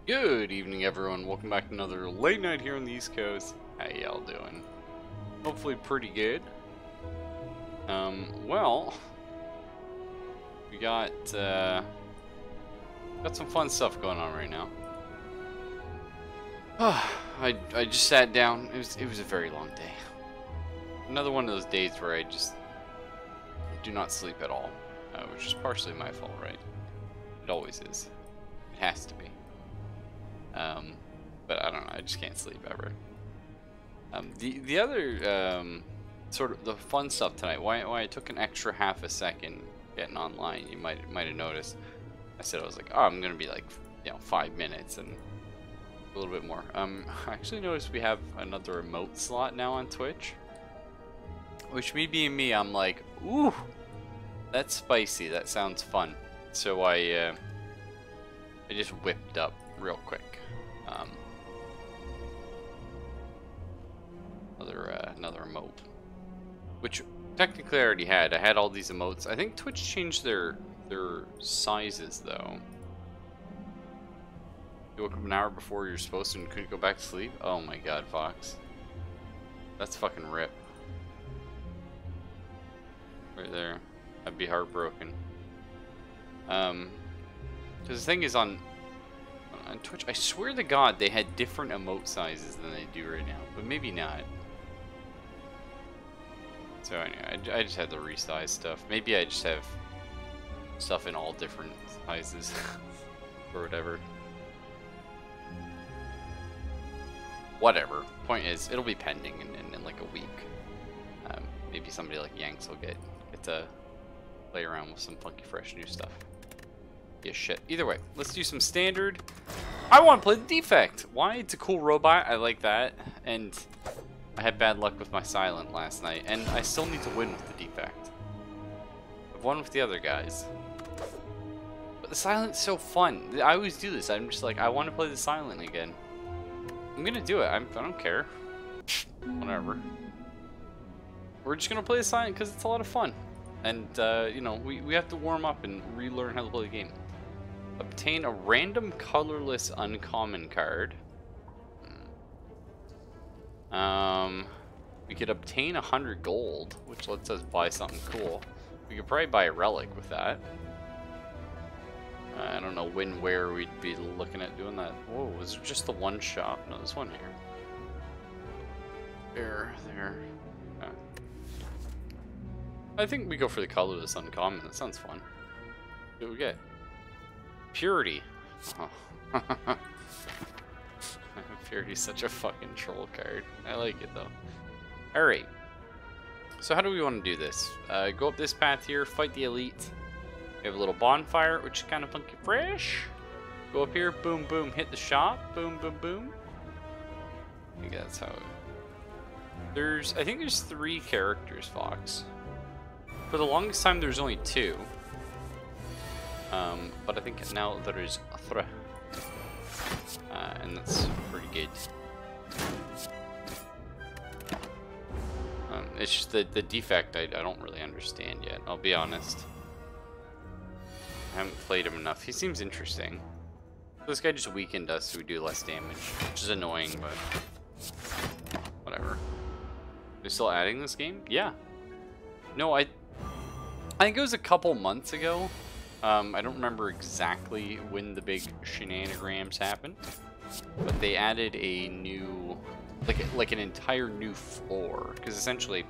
Good evening, everyone. Welcome back to another late night here on the East Coast. How y'all doing? Hopefully pretty good. Well, we got some fun stuff going on right now. I just sat down. It was a very long day. Another one of those days where I just do not sleep at all, which is partially my fault, right? It always is. It has to be. But I don't know, I just can't sleep ever. The other sort of the fun stuff tonight, why I took an extra half a second getting online, you might have noticed. I said I was like, oh, I'm gonna be like, 5 minutes and a little bit more. I actually noticed we have another remote slot now on Twitch, which me being me, I'm like, ooh, that's spicy. That sounds fun. So I just whipped up real quick. Another emote, which technically I already had. I had all these emotes. I think Twitch changed their sizes though. You woke up an hour before you're supposed to and couldn't go back to sleep. Oh my god, Fox, that's fucking rip. Right there, I'd be heartbroken. Because the thing is on Twitch, I swear to God, they had different emote sizes than they do right now, but maybe not. So anyway, I just had to resize stuff. Maybe I just have stuff in all different sizes or whatever. Whatever. Point is, it'll be pending in like a week. Maybe somebody like Yanks will get to play around with some funky, fresh new stuff. Yeah, shit. Either way, let's do some standard. I want to play the defect. Why? It's a cool robot. I like that. And I had bad luck with my silent last night, and I still need to win with the defect. I've won with the other guys, but the silent's so fun. I always do this. I'm just like, I want to play the silent again. I'm gonna do it. I don't care. Whatever. We're just gonna play the silent because it's a lot of fun, and we have to warm up and relearn how to play the game. Obtain a random colorless uncommon card. We could obtain 100 gold, which lets us buy something cool. We could probably buy a relic with that. I don't know where we'd be looking at doing that. Whoa, was it just the one shop? No, there's one here. There. Okay. I think we go for the colorless uncommon. That sounds fun. What do we get? Purity. Oh. Purity's such a fucking troll card. I like it though. Alright. So how do we want to do this? Go up this path here, fight the elite. We have a little bonfire, which is kind of funky fresh. Go up here, boom, boom, hit the shop, boom, boom, boom. I think that's how it... I think there's 3 characters, Fox. For the longest time, there's only 2. But I think now there is 3. And that's pretty good. It's just the defect I don't really understand yet, I'll be honest. I haven't played him enough. He seems interesting. This guy just weakened us so we do less damage, which is annoying, but whatever. They're still adding this game? Yeah. No, I think it was a couple months ago. I don't remember exactly when the big shenanigans happened, but they added a new, like an entire new floor. Because essentially,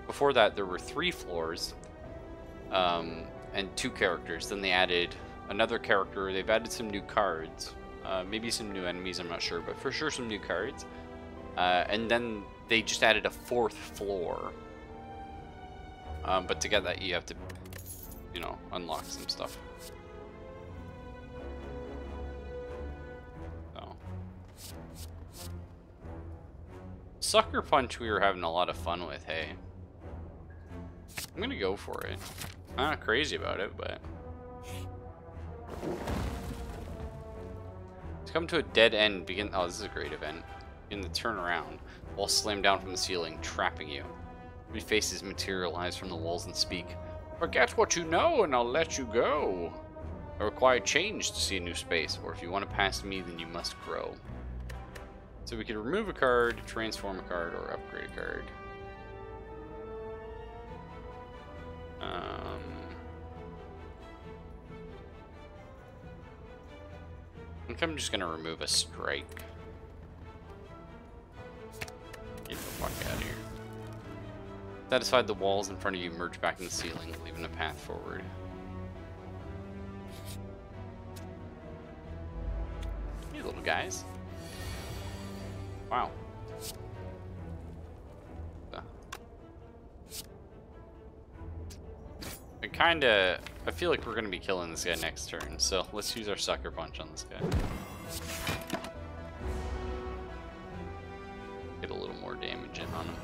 before that there were 3 floors, and 2 characters. Then they added another character. They've added some new cards, maybe some new enemies. I'm not sure, but for sure some new cards. And then they just added a 4th floor. But to get that, you have to, unlock some stuff. So. Sucker Punch we were having a lot of fun with, hey. I'm gonna go for it. I'm not crazy about it, but... To come to a dead end, oh, this is a great event. Begin to turn around, walls slam down from the ceiling, trapping you. 3 faces materialize from the walls and speak. Forget what you know and I'll let you go. I require change to see a new space, or if you want to pass me, then you must grow. So we can remove a card, transform a card, or upgrade a card. I think I'm just gonna remove a strike. Get the fuck out of here. Satisfied the walls in front of you merge back in the ceiling, leaving a path forward. Hey, little guys. Wow. I feel like we're gonna be killing this guy next turn, so let's use our sucker punch on this guy. Get a little more damage in on him.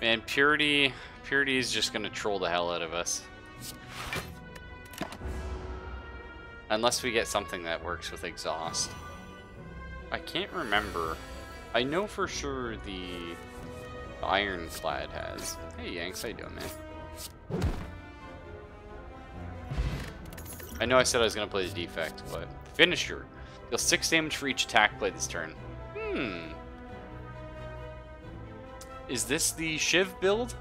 Man, Purity is just gonna troll the hell out of us. Unless we get something that works with exhaust. I can't remember. I know for sure the Ironclad has. Hey Yanks, how you doing, man? I know I said I was gonna play the defect, but finisher. Deal 6 damage for each attack played this turn. Is this the Shiv build?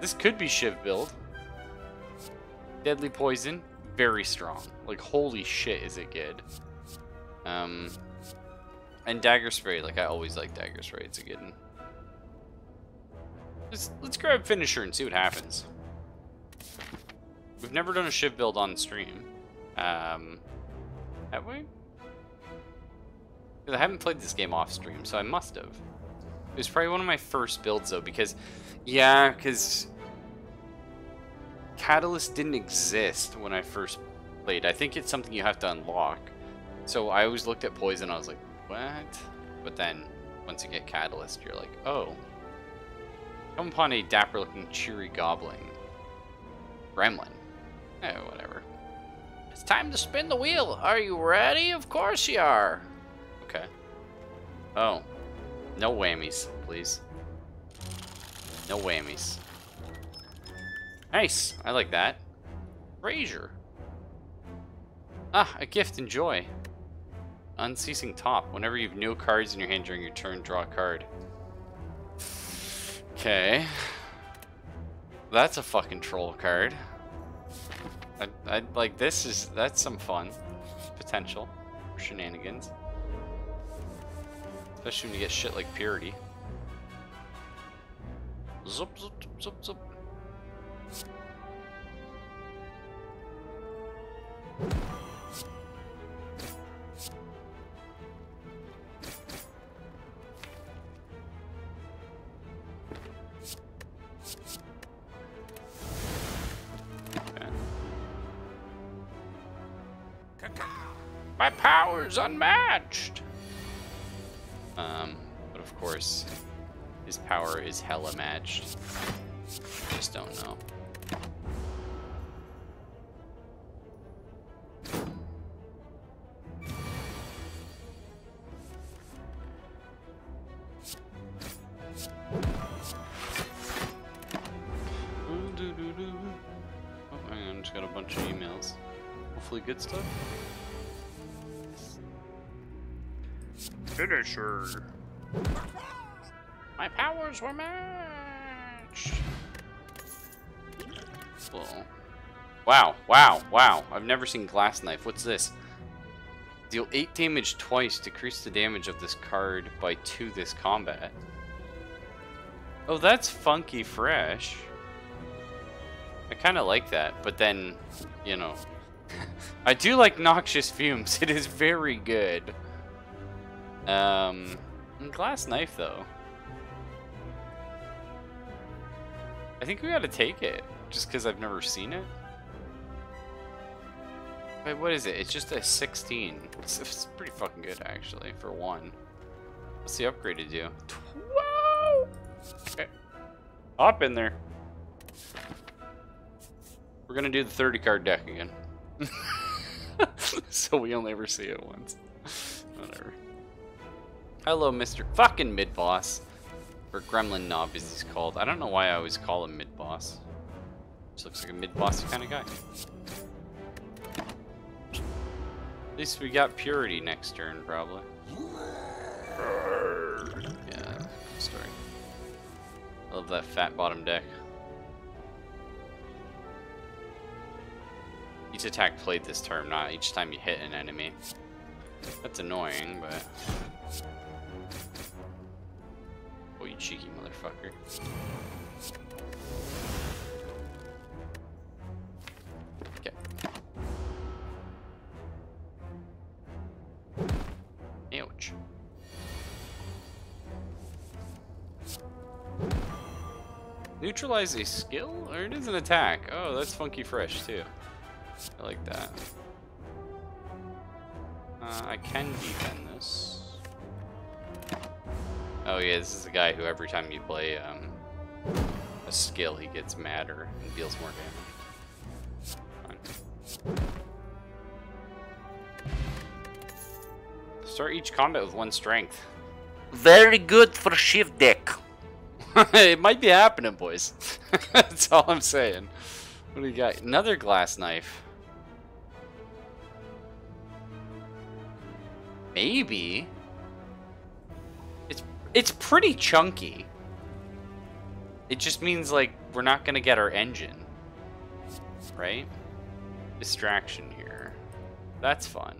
This could be Shiv build. Deadly poison. Very strong. Like, holy shit, is it good. And dagger spray. Like, I always like dagger spray. It's a good one. Let's grab finisher and see what happens. We've never done a Shiv build on stream. Have we? I haven't played this game off stream, so I must have. It was probably one of my first builds, though, because... Yeah, because... Catalyst didn't exist when I first played. I think it's something you have to unlock. So I always looked at Poison, I was like, what? But then, once you get Catalyst, you're like, oh. Come upon a dapper-looking, cheery goblin. Gremlin. Eh, whatever. It's time to spin the wheel. Are you ready? Of course you are. Okay. Oh. No whammies, please. No whammies. Nice. I like that. Brazier. Ah, a gift. Enjoy. Unceasing top. Whenever you have no cards in your hand during your turn, draw a card. Okay. That's a fucking troll card. I like this. That's some fun potential for shenanigans. Especially when you get shit like Purity. Zup, zup, zup, zup. My power's unmatched. But of course, his power is hella matched. Just don't know. Oh, hang on, just got a bunch of emails. Hopefully good stuff. Finisher. My powers were matched. Whoa. Wow, wow, wow. I've never seen Glass Knife. What's this? Deal 8 damage twice. Decrease the damage of this card by 2 this combat. Oh, that's funky fresh. I kind of like that, but then, you know. I do like Noxious Fumes. It is very good. Glass Knife, though. I think we gotta take it, just because I've never seen it. Wait, what is it? It's just a 16. It's pretty fucking good, actually, for 1. What's the upgrade to do? 12! Okay. Hop in there. We're gonna do the 30 card deck again. So we only ever see it once. Whatever. Hello, Mr. fucking mid-boss. Or Gremlin Knob, as he's called. I don't know why I always call him mid-boss. Just looks like a mid-bossy kind of guy. At least we got Purity next turn, probably. Yeah, cool story. I love that fat bottom deck. Each attack played this turn, not each time you hit an enemy. That's annoying, but... Oh, you cheeky motherfucker. Okay. Ouch. Neutralize a skill? Or it is an attack? Oh, that's funky fresh, too. I like that. I can defend this. Oh yeah, this is the guy who every time you play a skill, he gets madder and deals more damage. Fine. Start each combat with 1 strength. Very good for shift deck. It might be happening, boys. That's all I'm saying. What do you got? Another glass knife. Maybe. It's pretty chunky. It just means, like, we're not gonna get our engine. Right? Distraction here. That's fun.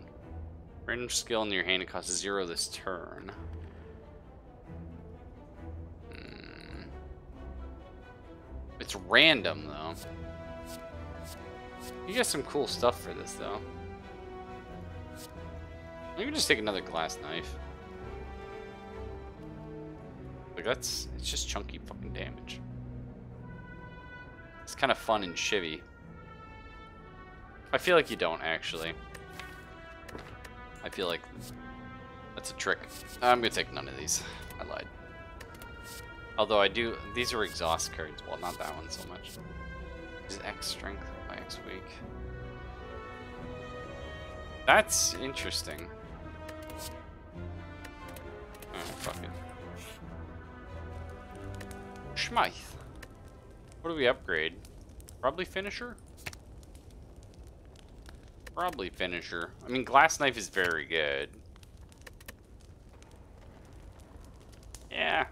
Random skill in your hand, it costs 0 this turn. It's random, though. You get some cool stuff for this, though. Maybe just take another glass knife. Like, it's just chunky fucking damage. It's kind of fun and shivvy. I feel like you don't, actually. I feel like that's a trick. I'm gonna take none of these. I lied. Although I do, these are exhaust cards. Well, not that one so much. Is X strength by X weak? That's interesting. Oh, fuck it. Schmeith. What do we upgrade? Probably finisher? Probably finisher. I mean, glass knife is very good. Yeah.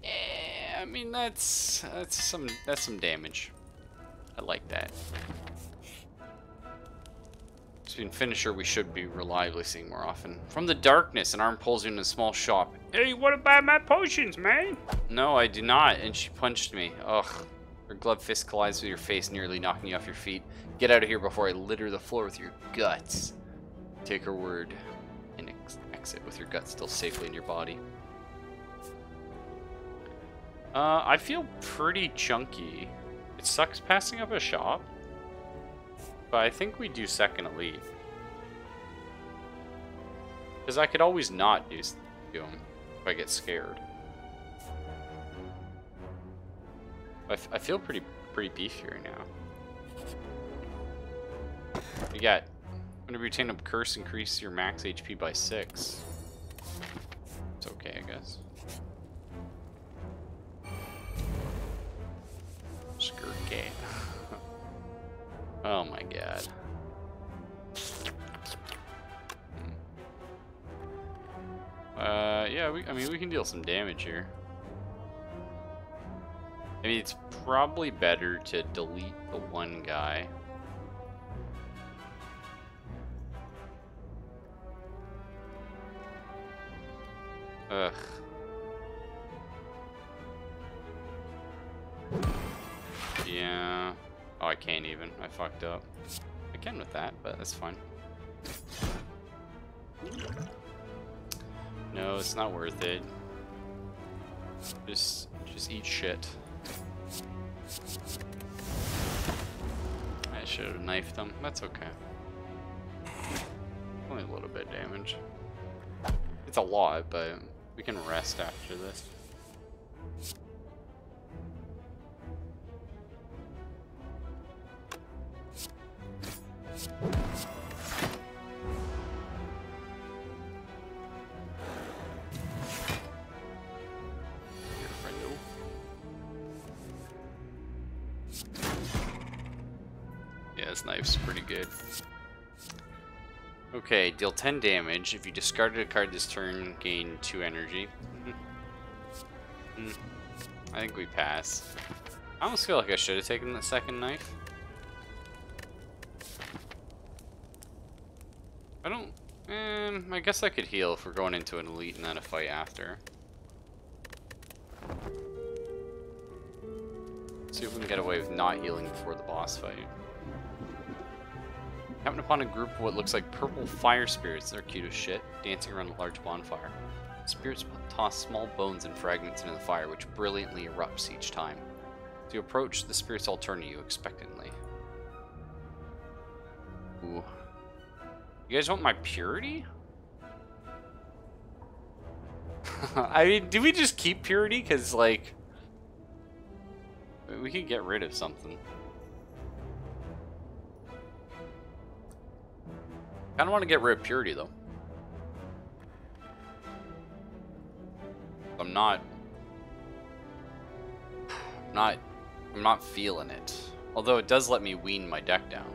Yeah, I mean that's some damage. I like that. Between finisher, we should be reliably seeing more often. From the darkness, an arm pulls you in a small shop. Hey, what about my potions, man? No, I do not. And she punched me. Ugh. Her gloved fist collides with your face, nearly knocking you off your feet. Get out of here before I litter the floor with your guts. Take her word and exit with your guts still safely in your body. I feel pretty chunky. It sucks passing up a shop, but I think we do second elite. Because I could always not do them if I get scared. I feel pretty beefy right now. You got, when you retain a curse, increase your max HP by 6. It's okay, I guess. Skirt game. Oh my god. Yeah, I mean, we can deal some damage here. I mean, it's probably better to delete the one guy. Ugh. Yeah. Oh, I can't even. I fucked up. I can with that, but that's fine. No, it's not worth it. Just eat shit. I should have knifed them. That's okay. Only a little bit damage. It's a lot, but we can rest after this. Glass Knife's pretty good. Okay, deal 10 damage. If you discarded a card this turn, gain 2 energy. I think we pass. I almost feel like I should have taken the second knife. I don't... I guess I could heal if we're going into an elite and then a fight after. See if we can get away with not healing before the boss fight. Happened upon a group of what looks like purple fire spirits. They're cute as shit, dancing around a large bonfire. Spirits toss small bones and fragments into the fire, which brilliantly erupts each time. As you approach, the spirits all turn to you expectantly. Ooh. You guys want my purity? I mean, do we just keep purity? Because, like, we could get rid of something. I don't want to get rid of purity, though. I'm not feeling it. Although it does let me wean my deck down.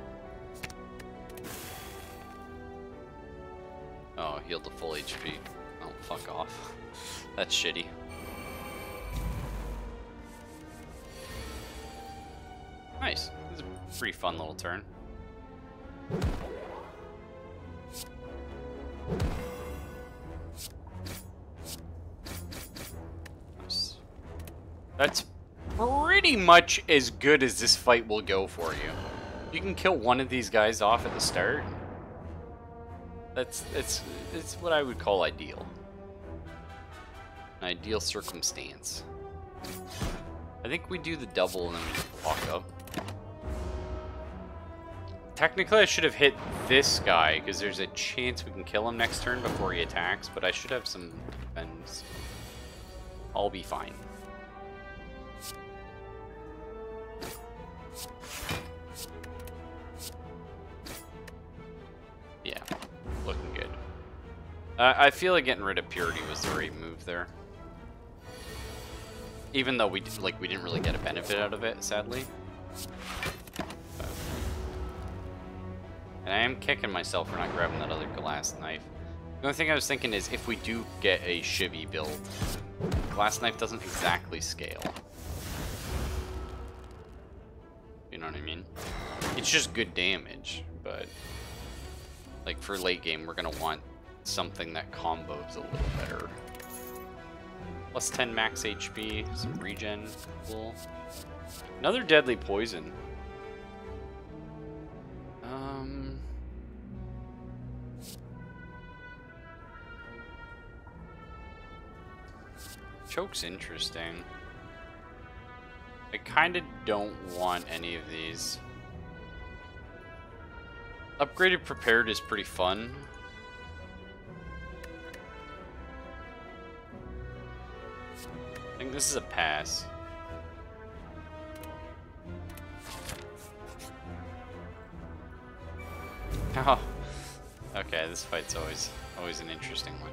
Oh, healed to full HP. Oh, fuck off. That's shitty. Nice. This is a pretty fun little turn. Nice. That's pretty much as good as this fight will go for you. You can kill one of these guys off at the start. It's what I would call ideal. An ideal circumstance. I think we do the double and then we just walk up. Technically, I should have hit this guy because there's a chance we can kill him next turn before he attacks, but I should have some defense. I'll be fine. Yeah, looking good. I feel like getting rid of purity was the right move there. Even though we didn't really get a benefit out of it, sadly. And I am kicking myself for not grabbing that other glass knife. The only thing I was thinking is if we do get a Chivy build, glass knife doesn't exactly scale. You know what I mean? It's just good damage, but like for late game, we're gonna want something that combos a little better. Plus 10 max HP, some regen, cool. Another deadly poison. Choke's interesting. I kind of don't want any of these. Upgraded Prepared is pretty fun. I think this is a pass. Oh. Okay, this fight's always an interesting one.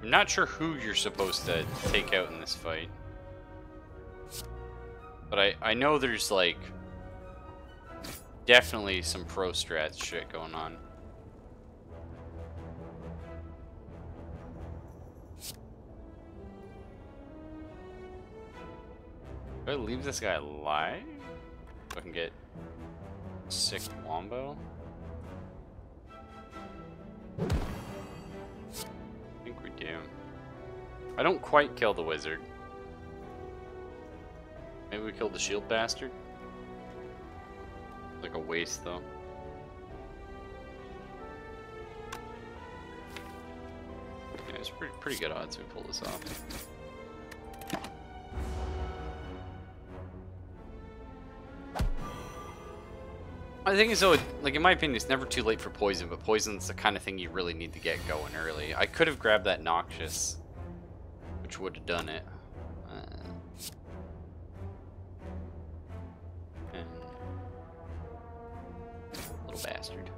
I'm not sure who you're supposed to take out in this fight. But I know there's like definitely some pro strat shit going on. Do I leave this guy alive? So I can get sick wombo? I think we do. I don't quite kill the wizard. Maybe we killed the shield bastard? Like a waste though. Yeah, it's pretty good odds we pull this off. The thing is though, like in my opinion, it's never too late for poison, but poison's the kind of thing you really need to get going early. I could have grabbed that Noxious, which would have done it. Little bastard.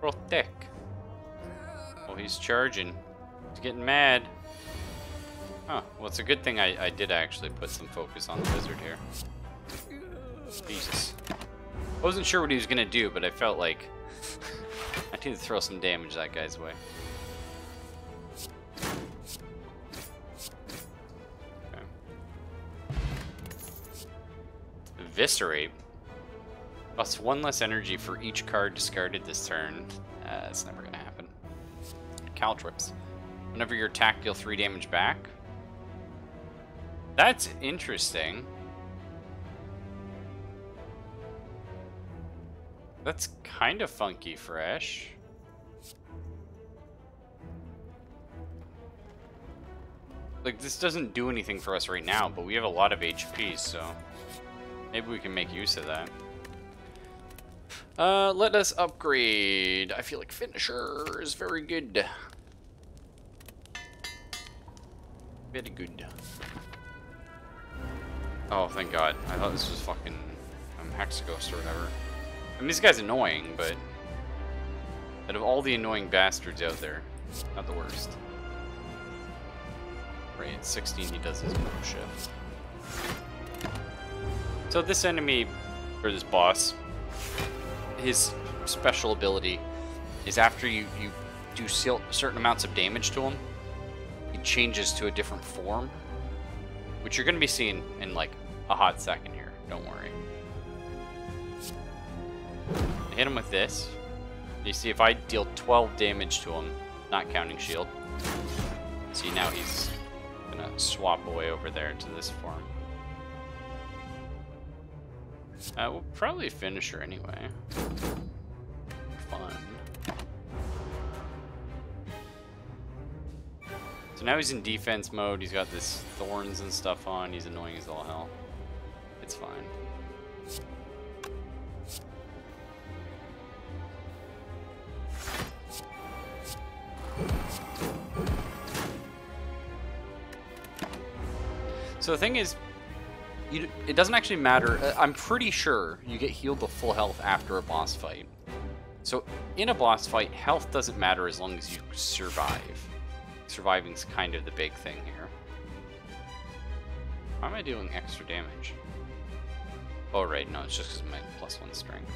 Protect. Oh, he's charging. He's getting mad. Huh. Well, it's a good thing I did actually put some focus on the wizard here. Jesus. I wasn't sure what he was going to do, but I felt like I need to throw some damage that guy's way. Okay. Eviscerate. Costs 1 less energy for each card discarded this turn. That's never going to happen. Caltrips. Whenever you're attacked, deal 3 damage back. That's interesting. That's kind of funky fresh. Like, this doesn't do anything for us right now, but we have a lot of HP, so maybe we can make use of that. Let us upgrade. I feel like Finisher is very good. Very good. Oh, thank God. I thought this was fucking Hexaghost or whatever. I mean, this guy's annoying, but out of all the annoying bastards out there, not the worst. Right, at 16 he does his mode shift. So this enemy, or this boss, his special ability is after you do certain amounts of damage to him, he changes to a different form, which you're going to be seeing in like a hot second here. Don't worry. I hit him with this. You see, if I deal 12 damage to him, not counting shield. See, now he's gonna swap away over there to this form. We'll probably finish her anyway. Fun. So now he's in defense mode. He's got this thorns and stuff on. He's annoying as all hell. It's fine. So the thing is, it doesn't actually matter. I'm pretty sure you get healed to full health after a boss fight. So in a boss fight, health doesn't matter as long as you survive. Surviving's kind of the big thing here. Why am I doing extra damage? Oh right, no, it's just because of my +1 strength.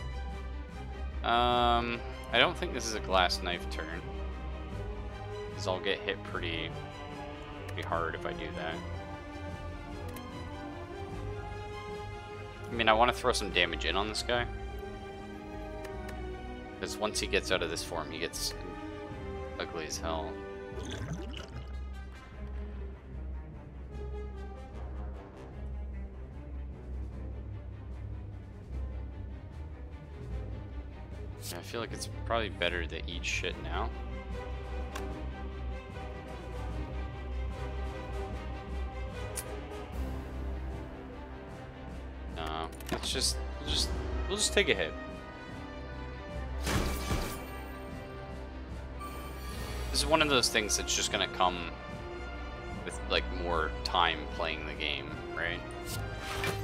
I don't think this is a glass knife turn, because I'll get hit pretty hard if I do that. I mean, I want to throw some damage in on this guy, because once he gets out of this form, he gets ugly as hell. Yeah, I feel like it's probably better to eat shit now. No, we'll just take a hit. This is one of those things that's just gonna come with like more time playing the game, right?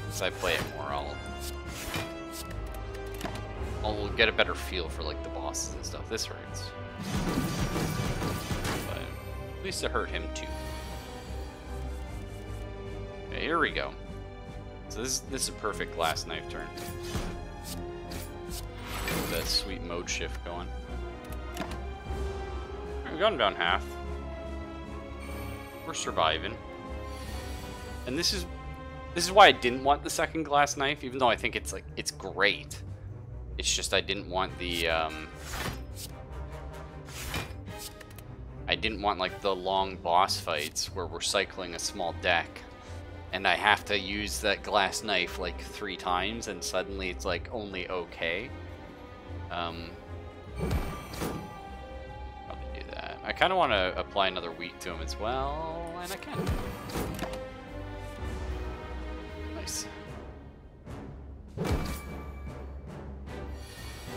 As I play it more, I'll get a better feel for like the bosses and stuff. This hurts, but at least it hurt him too. Okay, here we go. So this is a perfect glass knife turn. Get that sweet mode shift going. We've gone down half. We're surviving. And this is why I didn't want the second glass knife, even though I think it's great. It's just I didn't want the I didn't want like the long boss fights where we're cycling a small deck and I have to use that glass knife like 3 times and suddenly it's like only okay. Probably do that. I kind of want to apply another weak to him as well, and I can. Nice.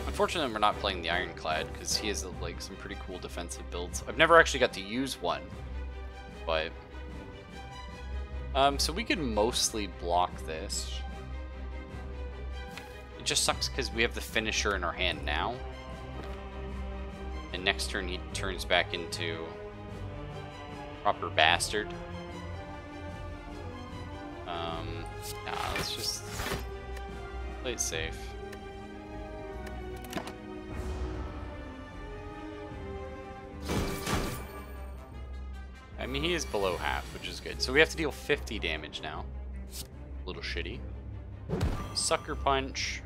Unfortunately, we're not playing the Ironclad because he has like some pretty cool defensive builds. I've never actually got to use one, but so we could mostly block this. It just sucks because we have the finisher in our hand now. And next turn he turns back into proper bastard. Nah, let's just play it safe. I mean, he is below half, which is good. So we have to deal 50 damage now. A little shitty. Sucker Punch.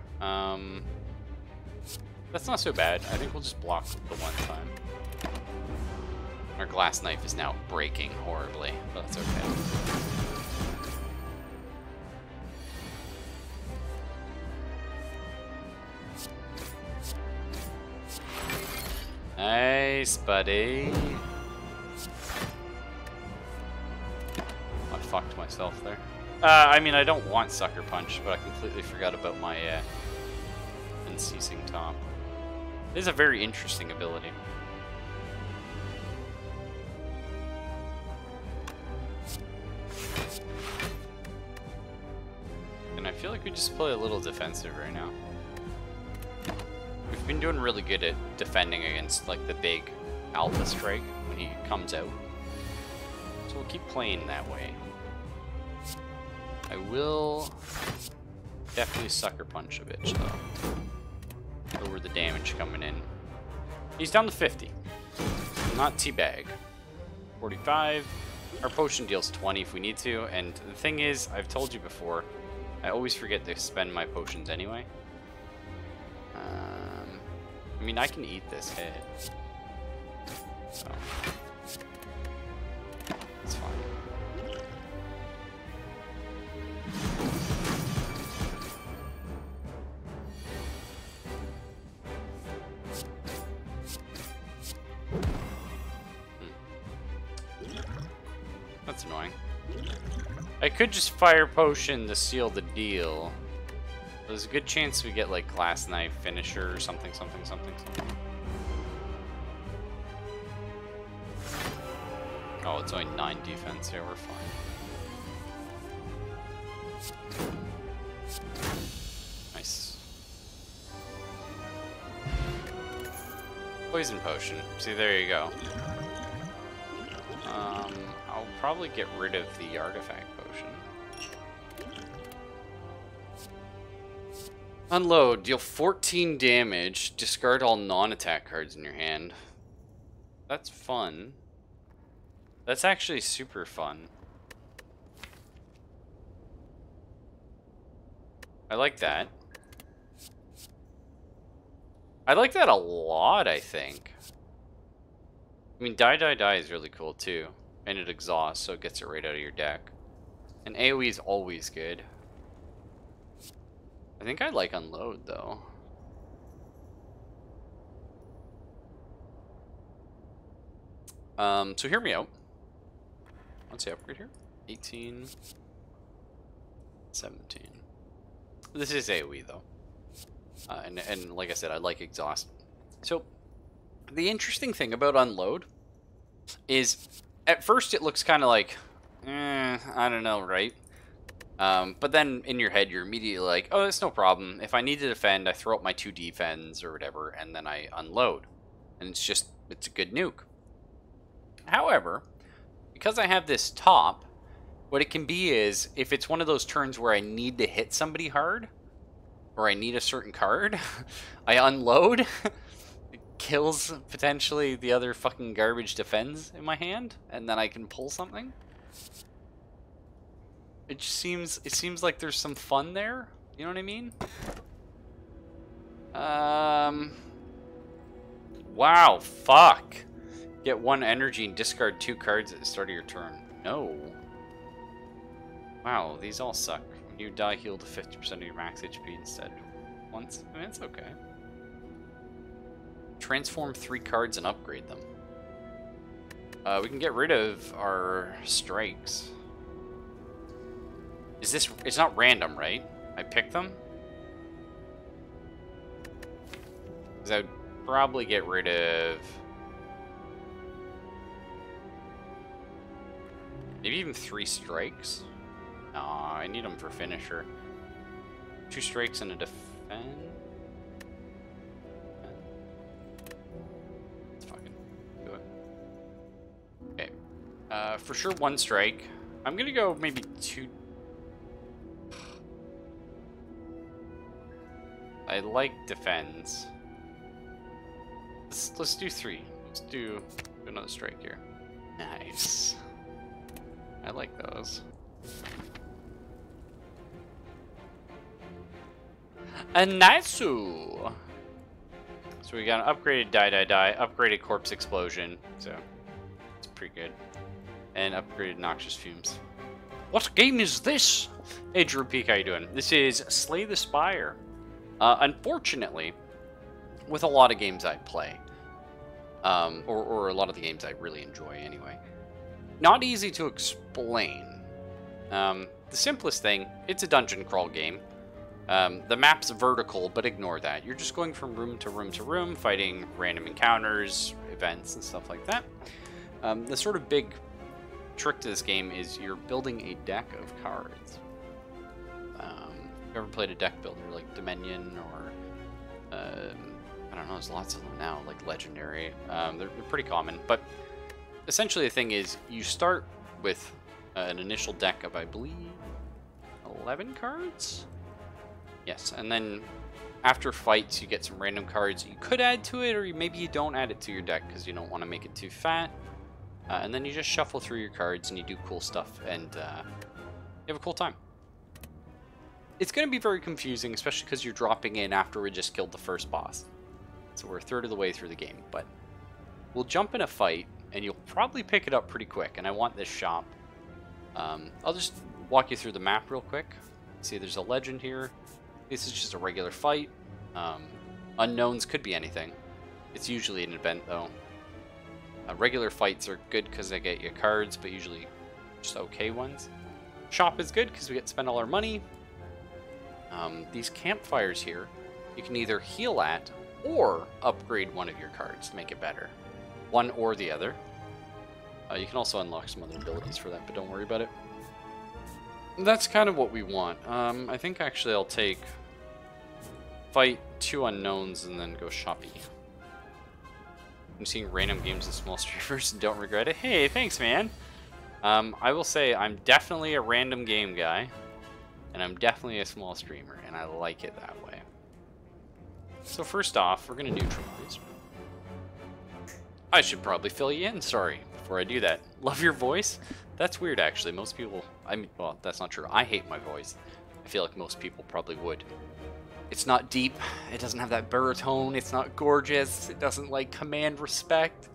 That's not so bad. I think we'll just block the one time. Our Glass Knife is now breaking horribly, but that's okay. Nice, buddy. I fucked myself there. I mean, I don't want Sucker Punch, but I completely forgot about my Unceasing Top. It is a very interesting ability. And I feel like we just play a little defensive right now. We've been doing really good at defending against like the big Alpha Strike when he comes out. So we'll keep playing that way. I will definitely Sucker Punch a bitch though. Lower the damage coming in. He's down to 50. Not teabag. 45. Our potion deals 20 if we need to, and the thing is, I've told you before, I always forget to spend my potions anyway. I mean, I can eat this hit. So. It's fine. That's annoying. I could just fire potion to seal the deal. There's a good chance we get like Glass Knife finisher or something. Oh, it's only 9 defense. Yeah, we're fine. Nice. Poison potion. See, there you go. I'll probably get rid of the artifact potion. Unload. Deal 14 damage. Discard all non-attack cards in your hand. That's fun. That's actually super fun. I like that. I like that a lot, I think. I mean, die is really cool too. And it exhausts, so it gets it right out of your deck. And AoE is always good. I think I like Unload, though. So hear me out. What's the upgrade here? 18. 17. This is AoE, though. And like I said, I like Exhaust. So, the interesting thing about Unload is, at first it looks kind of like, I don't know, right? But then in your head, you're immediately like, oh, that's no problem. If I need to defend, I throw up my 2 defends or whatever, and then I unload. And it's a good nuke. However, because I have this top, what it can be is, if it's one of those turns where I need to hit somebody hard, or I need a certain card, I unload. It kills potentially the other fucking garbage defends in my hand, and then I can pull something. It seems like there's some fun there. You know what I mean? Wow, fuck. Get 1 energy and discard 2 cards at the start of your turn. No. Wow, these all suck. When you die, heal to 50% of your max HP instead. Once. I mean, it's okay. Transform 3 cards and upgrade them. We can get rid of our strikes. It's not random, right? I pick them? Because I would probably get rid of... maybe even 3 strikes? No, I need them for finisher. 2 strikes and a defend? For sure 1 strike. I'm gonna go maybe 2. I like defends. Let's do 3. Let's do another strike here. Nice. I like those. A nice-oo. So we got an upgraded die, upgraded corpse explosion. So it's pretty good. And upgraded noxious fumes. What game is this? Hey Drew Peak, how you doing? This is Slay the Spire. Unfortunately, with a lot of games I play, or a lot of the games I really enjoy anyway, not easy to explain. The simplest thing, it's a dungeon crawl game. The map's vertical, but ignore that. You're just going from room to room to room, fighting random encounters, events, and stuff like that. The sort of big trick to this game is you're building a deck of cards. If you ever played a deck builder like Dominion or I don't know, there's lots of them now, like Legendary. They're pretty common, but essentially the thing is you start with an initial deck of, I believe, 11 cards? Yes, and then after fights you get some random cards you could add to it, or maybe you don't add it to your deck because you don't want to make it too fat. And then you just shuffle through your cards and you do cool stuff, and you have a cool time. It's going to be very confusing, especially because you're dropping in after we just killed the first boss. So we're a third of the way through the game, but we'll jump in a fight, and you'll probably pick it up pretty quick, and I want this shop. I'll just walk you through the map real quick. See, there's a legend here. This is just a regular fight. Unknowns could be anything. It's usually an event, though. Regular fights are good because they get you cards, but usually just okay ones. Shop is good because we get to spend all our money. These campfires here, you can either heal at or upgrade one of your cards to make it better. One or the other. You can also unlock some other abilities for that, but don't worry about it. That's kind of what we want. I think actually I'll take fight 2 unknowns and then go shoppy. I'm seeing random games of small streamers and don't regret it. Hey, thanks, man. I will say I'm definitely a random game guy, and I'm definitely a small streamer, and I like it that way. So first off, we're going to neutralize. I should probably fill you in, sorry, before I do that. Love your voice? That's weird, actually. Most people, well, that's not true. I hate my voice. I feel like most people probably would. It's not deep, it doesn't have that baritone, it's not gorgeous, it doesn't, like, command respect.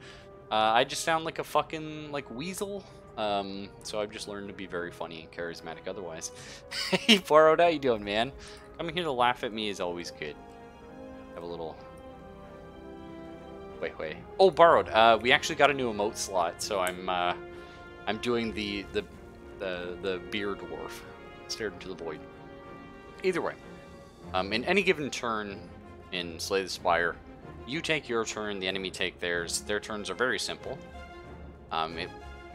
I just sound like a fucking, like, weasel. So I've just learned to be very funny and charismatic otherwise. Hey, Borrowed, how you doing, man? Coming here to laugh at me is always good. Have a little... Wait. Oh, Borrowed, we actually got a new emote slot, so I'm doing the beer dwarf. Stared into the void. Either way. In any given turn in Slay the Spire, you take your turn, the enemy take theirs. Their turns are very simple.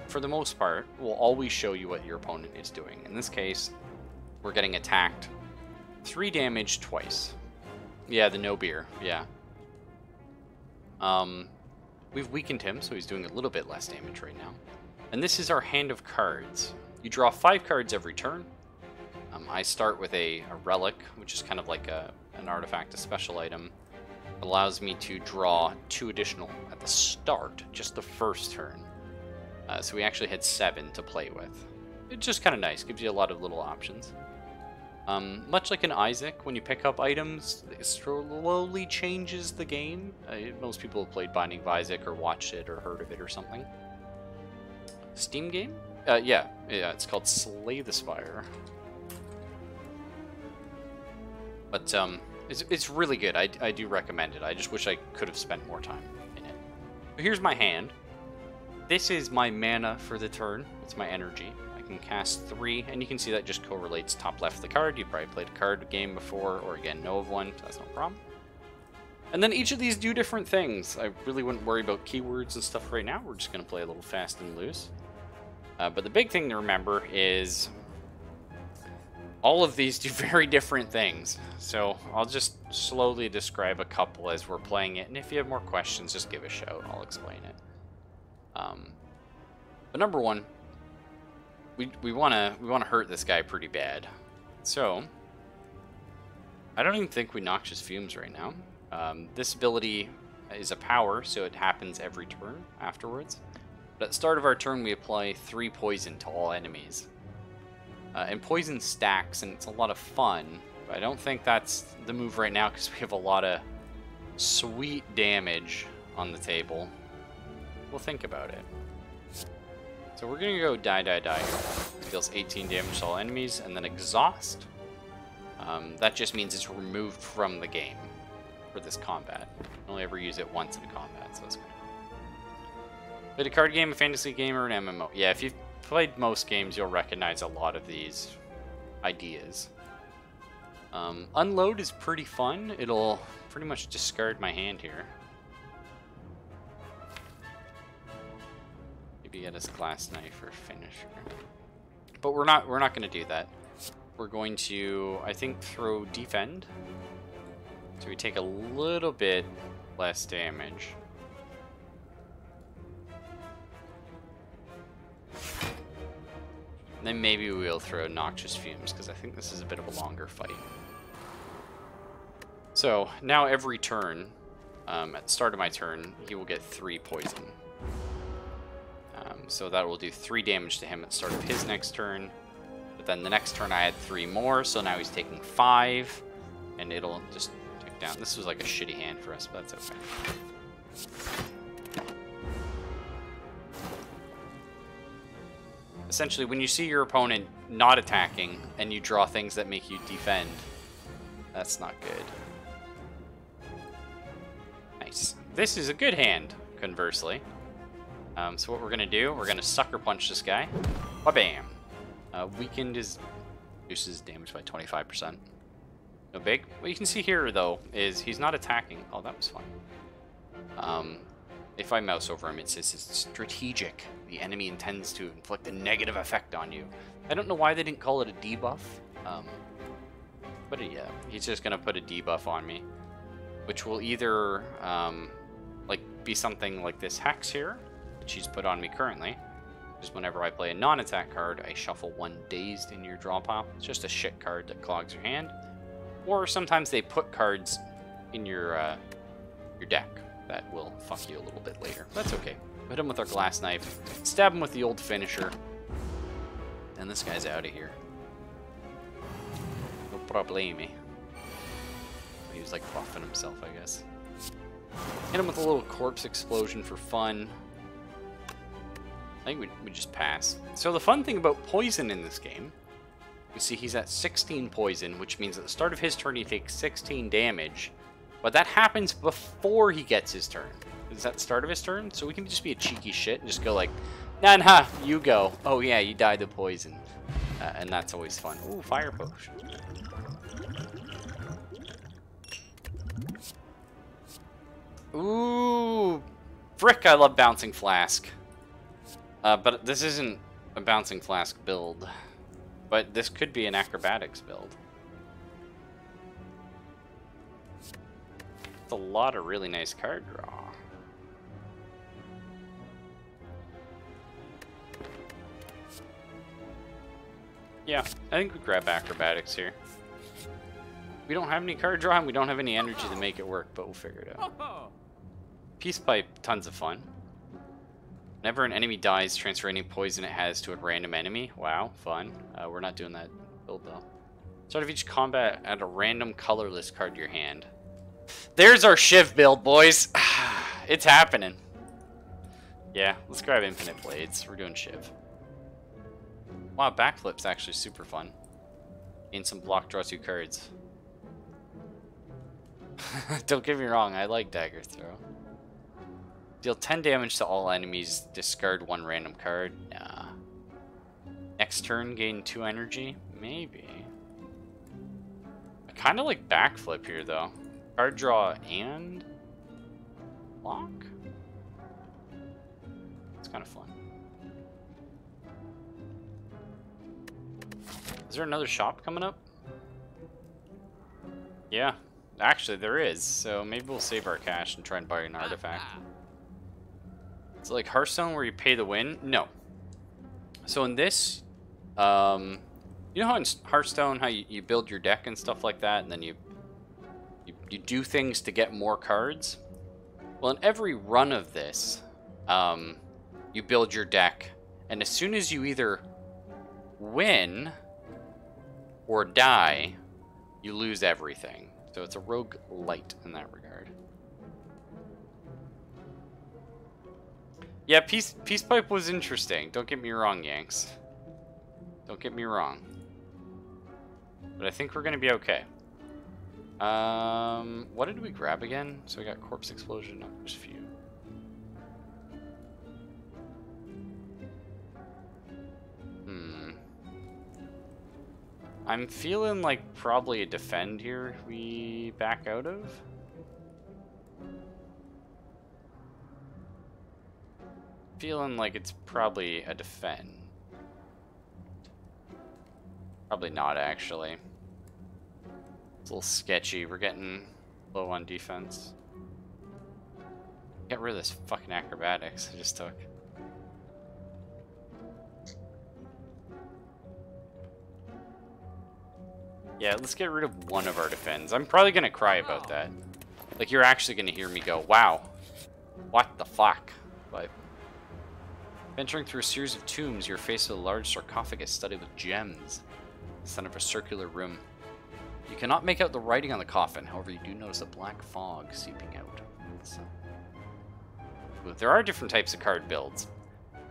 For the most part, will always show you what your opponent is doing. In this case, we're getting attacked 3 damage twice. Yeah, the no beer, yeah. We've weakened him, so he's doing a little bit less damage right now. And this is our hand of cards. You draw 5 cards every turn. I start with a relic, which is kind of like an artifact, a special item. It allows me to draw 2 additional at the start, just the first turn. So we actually had 7 to play with. It's just kind of nice, gives you a lot of little options. Much like an Isaac, when you pick up items, it slowly changes the game. Most people have played Binding of Isaac or watched it or heard of it or something. Steam game? Yeah, it's called Slay the Spire. But it's really good. I do recommend it. I just wish I could have spent more time in it. But here's my hand. This is my mana for the turn. It's my energy. I can cast 3, and you can see that just correlates top left of the card. You probably played a card game before, or again, know of one. So that's no problem. And then each of these do different things. I really wouldn't worry about keywords and stuff right now. We're just going to play a little fast and loose. But the big thing to remember is all of these do very different things. So I'll just slowly describe a couple as we're playing it. And if you have more questions, just give a shout. I'll explain it. But number 1, we wanna hurt this guy pretty bad. So I don't even think we Noxious Fumes right now. This ability is a power, so it happens every turn afterwards. But at the start of our turn, we apply 3 poison to all enemies. And poison stacks, and it's a lot of fun. But I don't think that's the move right now because we have a lot of sweet damage on the table. We'll think about it. So we're going to go die, die, die here. Deals 18 damage to all enemies, and then exhaust. That just means it's removed from the game for this combat. You can only ever use it once in combat, so it's good. Played a card game, a fantasy game, or an MMO? Yeah, if you've played most games, you'll recognize a lot of these ideas. Unload is pretty fun. It'll pretty much discard my hand here. Maybe get us glass knife or finisher. But we're not going to do that. We're going to, I think, throw defend. So we take a little bit less damage. And then maybe we'll throw Noxious Fumes, because I think this is a bit of a longer fight. So, now every turn, at the start of my turn, he will get 3 poison. So that will do 3 damage to him at the start of his next turn. But then the next turn I had 3 more, so now he's taking 5. And it'll just tick down. This was like a shitty hand for us, but that's okay. Essentially, when you see your opponent not attacking and you draw things that make you defend, that's not good. Nice. This is a good hand, conversely. So what we're going to do, we're going to Sucker Punch this guy. Ba-bam. Weakened is reduces damage by 25%. No big. What you can see here, though, is he's not attacking. Oh, that was fun. If I mouse over him, it says it's strategic. The enemy intends to inflict a negative effect on you. I don't know why they didn't call it a debuff. But yeah, he's just going to put a debuff on me. Which will either like be something like this Hex here, which he's put on me currently. Just whenever I play a non-attack card, I shuffle 1 Dazed in your draw pile. It's just a shit card that clogs your hand. Or sometimes they put cards in your deck that will fuck you a little bit later. That's okay. Hit him with our glass knife, stab him with the old finisher, and this guy's out of here. No problemi. He was like buffing himself, I guess. Hit him with a little corpse explosion for fun. I think we just pass. So the fun thing about poison in this game, you see he's at 16 poison, which means at the start of his turn he takes 16 damage. But that happens before he gets his turn. Is that the start of his turn? So we can just be a cheeky shit and just go like, nah, you go. Oh yeah, you died of poison. And that's always fun. Ooh, fire potion. Ooh, frick, I love Bouncing Flask. But this isn't a Bouncing Flask build. But this could be an Acrobatics build. It's a lot of really nice card draw. Yeah, I think we grab Acrobatics here. We don't have any card draw and we don't have any energy to make it work, but we'll figure it out. Peace Pipe, tons of fun. Whenever an enemy dies, transfer any poison it has to a random enemy. Wow, fun. We're not doing that build though. Start of each combat, add a random colorless card to your hand. There's our Shiv build, boys. It's happening. Yeah, let's grab Infinite Blades. We're doing Shiv. Wow, Backflip's actually super fun. Gain some block, draw 2 cards. Don't get me wrong, I like Dagger Throw. Deal 10 damage to all enemies, discard 1 random card. Nah. Next turn, gain 2 energy? Maybe. I kind of like Backflip here, though. Card draw and block? It's kind of fun. Is there another shop coming up? Yeah, actually there is. So maybe we'll save our cash and try and buy an artifact. It's like Hearthstone where you pay to win? No. So in this, You know how in Hearthstone, how you build your deck and stuff like that, and then you do things to get more cards? Well, in every run of this, you build your deck, and as soon as you either win or die, you lose everything. So it's a rogue light in that regard. Yeah, Peace Pipe was interesting. Don't get me wrong, Yanks. Don't get me wrong. But I think we're gonna be okay. What did we grab again? So we got Corpse Explosion, Numbers Few. I'm feeling like probably a defend here we back out of. Feeling like it's probably a defend. Probably not, actually. It's a little sketchy. We're getting low on defense. Get rid of this fucking acrobatics I just took. Yeah, let's get rid of one of our defends. I'm probably gonna cry about that. Like, you're actually gonna hear me go, wow, what the fuck? But venturing through a series of tombs, you're faced with a large sarcophagus studded with gems, in the center of a circular room. You cannot make out the writing on the coffin, however, you do notice a black fog seeping out. So, there are different types of card builds.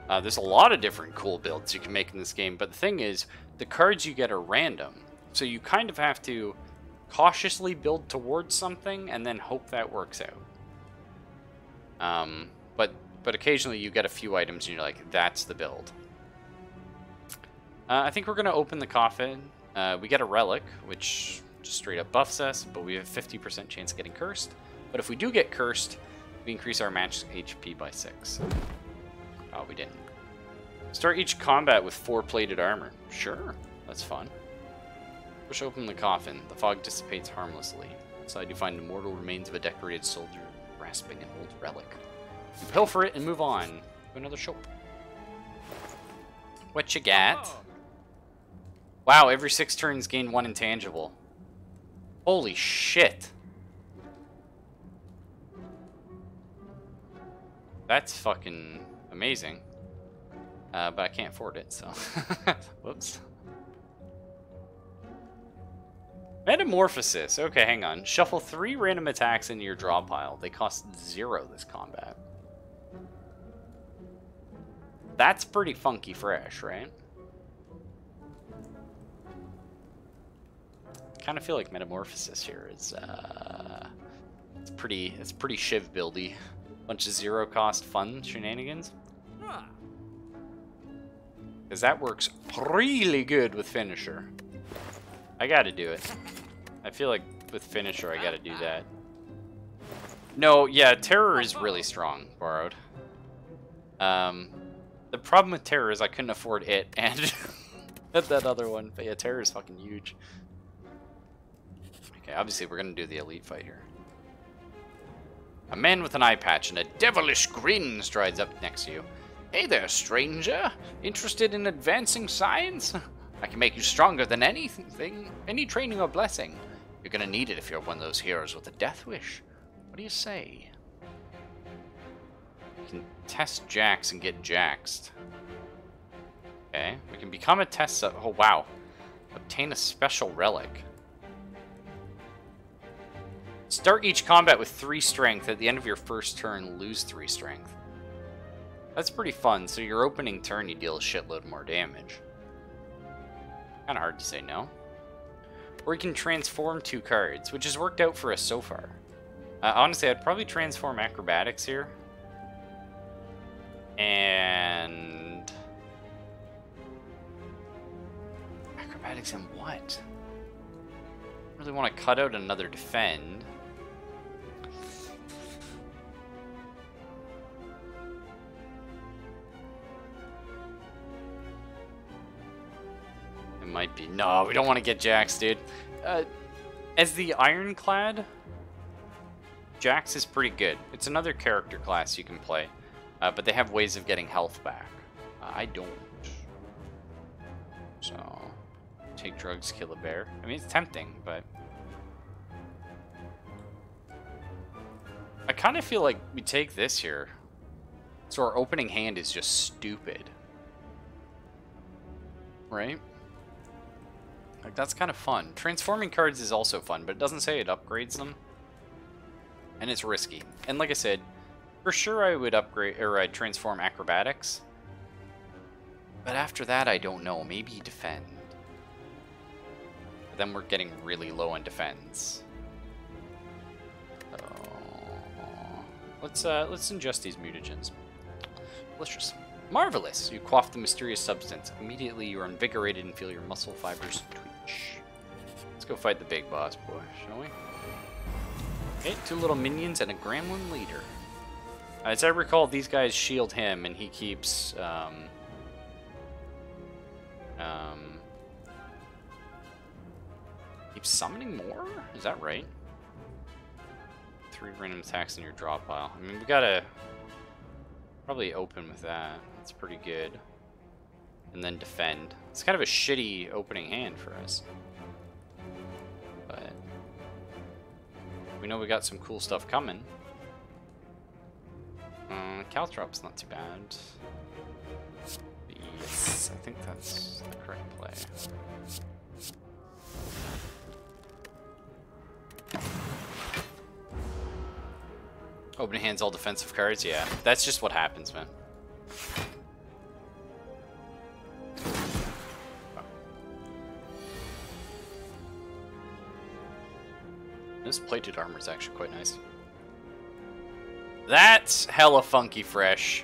There's a lot of different cool builds you can make in this game, but the thing is, the cards you get are random. So you kind of have to cautiously build towards something and then hope that works out. But occasionally you get a few items and you're like, that's the build. I think we're going to open the coffin. We get a relic, which just straight up buffs us, but we have a 50% chance of getting cursed. But if we do get cursed, we increase our match HP by 6. Oh, we didn't. Start each combat with 4 plated armor. Sure, that's fun. Push open the coffin. The fog dissipates harmlessly. Inside you find the mortal remains of a decorated soldier grasping an old relic. You pilfer it and move on to another shop. What you got? Wow, every 6 turns gain 1 intangible. Holy shit. That's fucking amazing. But I can't afford it, so. Whoops. Metamorphosis. Okay, hang on. Shuffle 3 random attacks into your draw pile. They cost 0 this combat. That's pretty funky fresh, right? Kind of feel like Metamorphosis here is it's pretty shiv buildy. Bunch of 0 cost fun shenanigans. Because that works really good with Finisher. I gotta do it. I feel like with Finisher, I gotta do that. No, yeah, Terror is really strong, Borrowed. The problem with Terror is I couldn't afford it and that other one. But yeah, Terror is fucking huge. Okay, obviously we're gonna do the elite fight here. A man with an eye patch and a devilish grin strides up next to you. Hey there, stranger. Interested in advancing science? I can make you stronger than anything, any training or blessing. You're gonna need it if you're one of those heroes with a death wish. What do you say? We can test Jax and get Jaxed. Okay, we can become a test sub. Oh, wow. Obtain a special relic. Start each combat with 3 strength. At the end of your first turn, lose 3 strength. That's pretty fun. So your opening turn, you deal a shitload more damage. Kind of hard to say no. Or you can transform 2 cards, which has worked out for us so far. Honestly, I'd probably transform Acrobatics here. And... Acrobatics and what? I really want to cut out another defend. Might be. No, we don't want to get Jax, dude. As the Ironclad, Jax is pretty good. It's another character class you can play, but they have ways of getting health back. I don't. So, take drugs, kill a bear. I mean, it's tempting, but... I kind of feel like we take this here. So our opening hand is just stupid. Right? Like, that's kind of fun. Transforming cards is also fun, but it doesn't say it upgrades them. And it's risky. And like I said, for sure I would upgrade, or I'd transform acrobatics. But after that, I don't know. Maybe defend. But then we're getting really low on defense. Let's ingest these mutagens. Delicious. Marvelous! You quaff the mysterious substance. Immediately you are invigorated and feel your muscle fibers twitch. Let's go fight the big boss boy, shall we? Okay, 2 little minions and a gremlin leader. As I recall, these guys shield him and he keeps keeps summoning more? Is that right? 3 random attacks in your draw pile. I mean, we gotta probably open with that. That's pretty good. And then defend. It's kind of a shitty opening hand for us. But we know we got some cool stuff coming. Caltrop's not too bad. Yes, I think that's the correct play. Opening hands, all defensive cards? Yeah, that's just what happens, man. This plated armor is actually quite nice. That's hella funky fresh.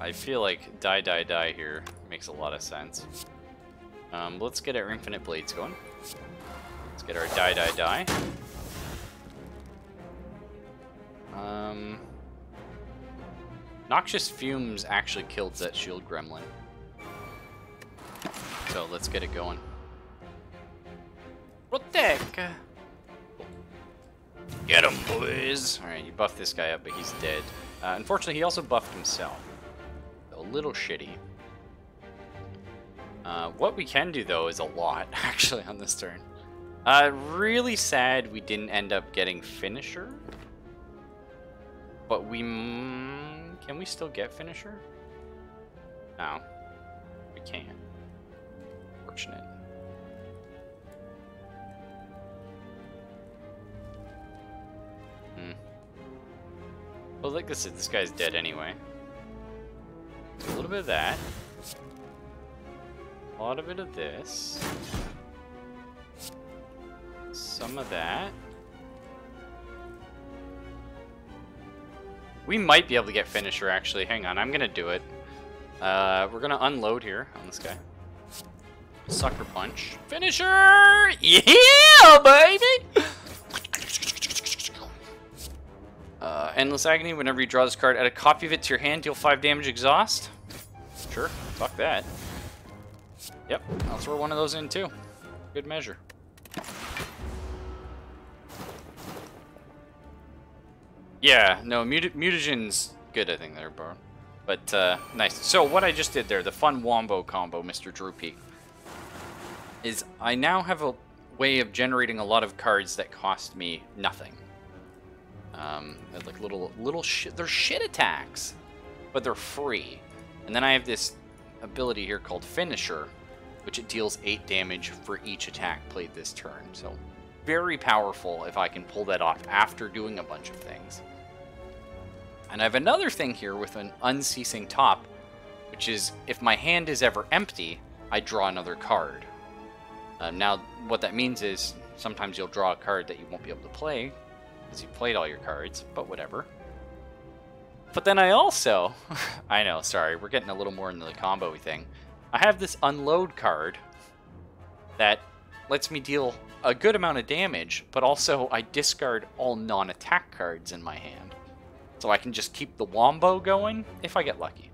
I feel like die here makes a lot of sense. Let's get our infinite blades going. Let's get our die. Noxious fumes actually killed that shield gremlin. So let's get it going. Protect! Get him, boys! Alright, you buffed this guy up, but he's dead. Unfortunately, he also buffed himself. A little shitty. What we can do, though, is a lot, actually, on this turn. Really sad we didn't end up getting Finisher. But we... can we still get Finisher? No. We can't. Fortunate. Well, like I said, this guy's dead anyway. A little bit of that. A lot of it of this. Some of that. We might be able to get Finisher, actually. Hang on, I'm gonna do it. We're gonna unload here on this guy. Sucker Punch. Finisher! Yeah, baby! Endless Agony. Whenever you draw this card, add a copy of it to your hand, deal 5 damage, exhaust. Sure, fuck that. Yep, I'll throw one of those in too. Good measure. Yeah, no, mutagen's good, I think, there, bro. But, nice. So, what I just did there, the fun wombo combo, Mr. Droopy, is I now have a way of generating a lot of cards that cost me nothing. They're like little shit. They're shit attacks, but they're free. And then I have this ability here called Finisher, which it deals 8 damage for each attack played this turn. So, very powerful if I can pull that off after doing a bunch of things. And I have another thing here with an unceasing top, which is if my hand is ever empty, I draw another card. Now, what that means is sometimes you'll draw a card that you won't be able to play because you played all your cards, but whatever. But then I also, I know, sorry, we're getting a little more into the combo-y thing. I have this unload card that lets me deal a good amount of damage, but also I discard all non-attack cards in my hand. So I can just keep the wombo going if I get lucky.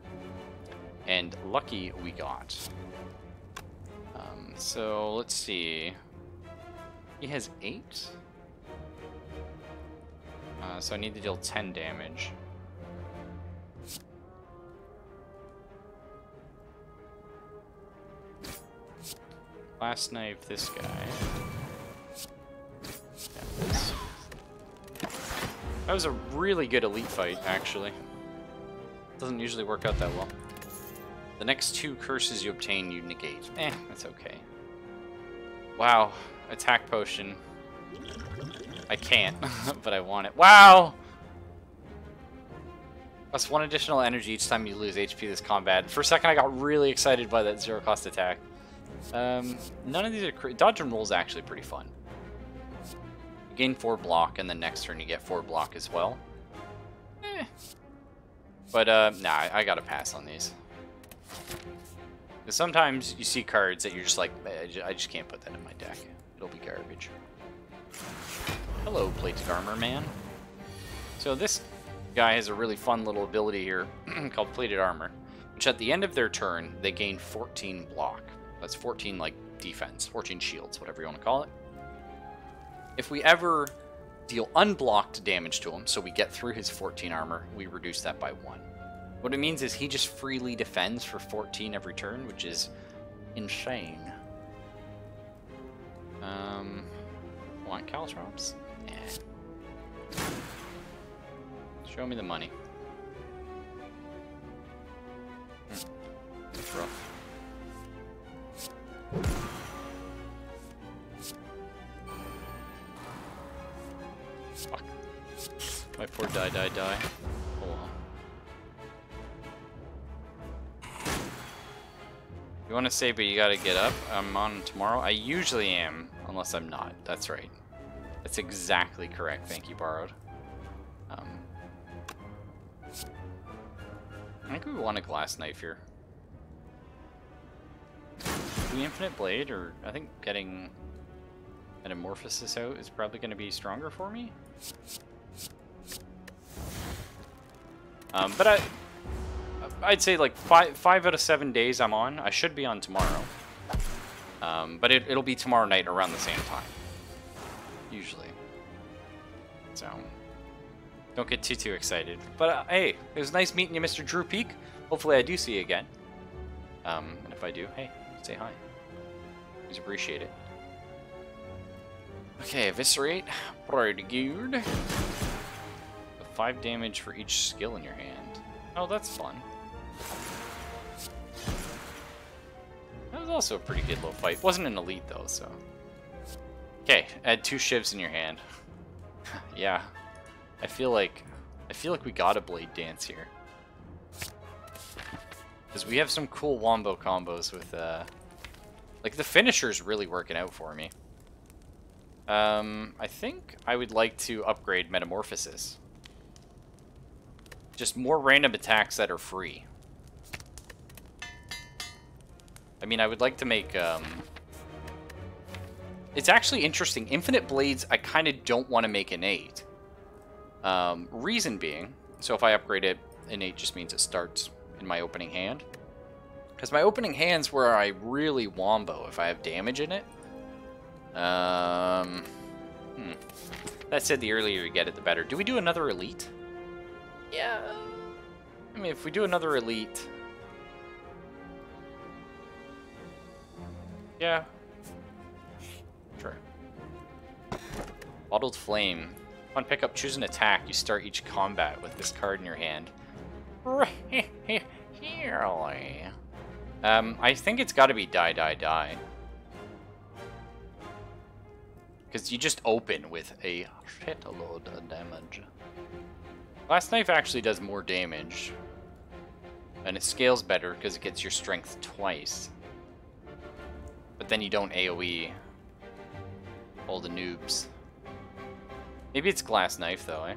And lucky we got. So let's see. He has 8. So I need to deal 10 damage. . Last knife, this guy. Yeah, this. That was a really good elite fight, actually. Doesn't usually work out that well. The next 2 curses you obtain, you negate. That's okay. Wow. Attack potion. I can't, but I want it. Wow! Plus 1 additional energy each time you lose HP this combat. For a second, I got really excited by that 0-cost attack. None of these are... Dodge and roll is actually pretty fun. You gain 4 block, and then next turn you get 4 block as well. But, nah, I gotta pass on these. Because sometimes you see cards that you're just like, I just can't put that in my deck. It'll be garbage. Hello, plated armor man. So this guy has a really fun little ability here called plated armor, which at the end of their turn, they gain 14 block. That's 14, like, defense, 14 shields, whatever you want to call it. If we ever deal unblocked damage to him, so we get through his 14 armor, we reduce that by 1. What it means is he just freely defends for 14 every turn, which is insane. Want caltrops? Yeah. Show me the money. That's rough. Fuck. My poor die. Hold on. You want to say, but you gotta get up? I'm on tomorrow? I usually am, unless I'm not. That's right. That's exactly correct. Thank you, Borrowed. I think we want a glass knife here. The infinite blade, or I think getting metamorphosis out is probably going to be stronger for me. But I'd say like 5 out of 7 days I'm on. I should be on tomorrow. But it'll be tomorrow night around the same time. Usually. So, don't get too excited. But hey, it was nice meeting you, Mr. Drew Peak. Hopefully I do see you again. And if I do, hey, say hi. Please appreciate it. Okay, eviscerate. Pretty good. 5 damage for each skill in your hand. Oh, that's fun. That was also a pretty good little fight. Wasn't an elite though, so. Okay, add 2 shivs in your hand. Yeah, I feel like we got a blade dance here, because we have some cool wombo combos with like the finisher's really working out for me. I think I would like to upgrade metamorphosis. Just more random attacks that are free. I mean, I would like to make it's actually interesting. Infinite Blades, I kind of don't want to make innate. Reason being, so if I upgrade it, innate just means it starts in my opening hand. Because my opening hand's where I really wombo if I have damage in it. That said, the earlier you get it, the better. Do we do another elite? Yeah. I mean, if we do another elite... Yeah. Sure. Bottled Flame. On pickup, choose an attack. You start each combat with this card in your hand. Really? I think it's got to be die. Because you just open with a shitload of damage. Last Knife actually does more damage. And it scales better because it gets your strength twice. But then you don't AoE all the noobs. Maybe it's Glass Knife though, eh?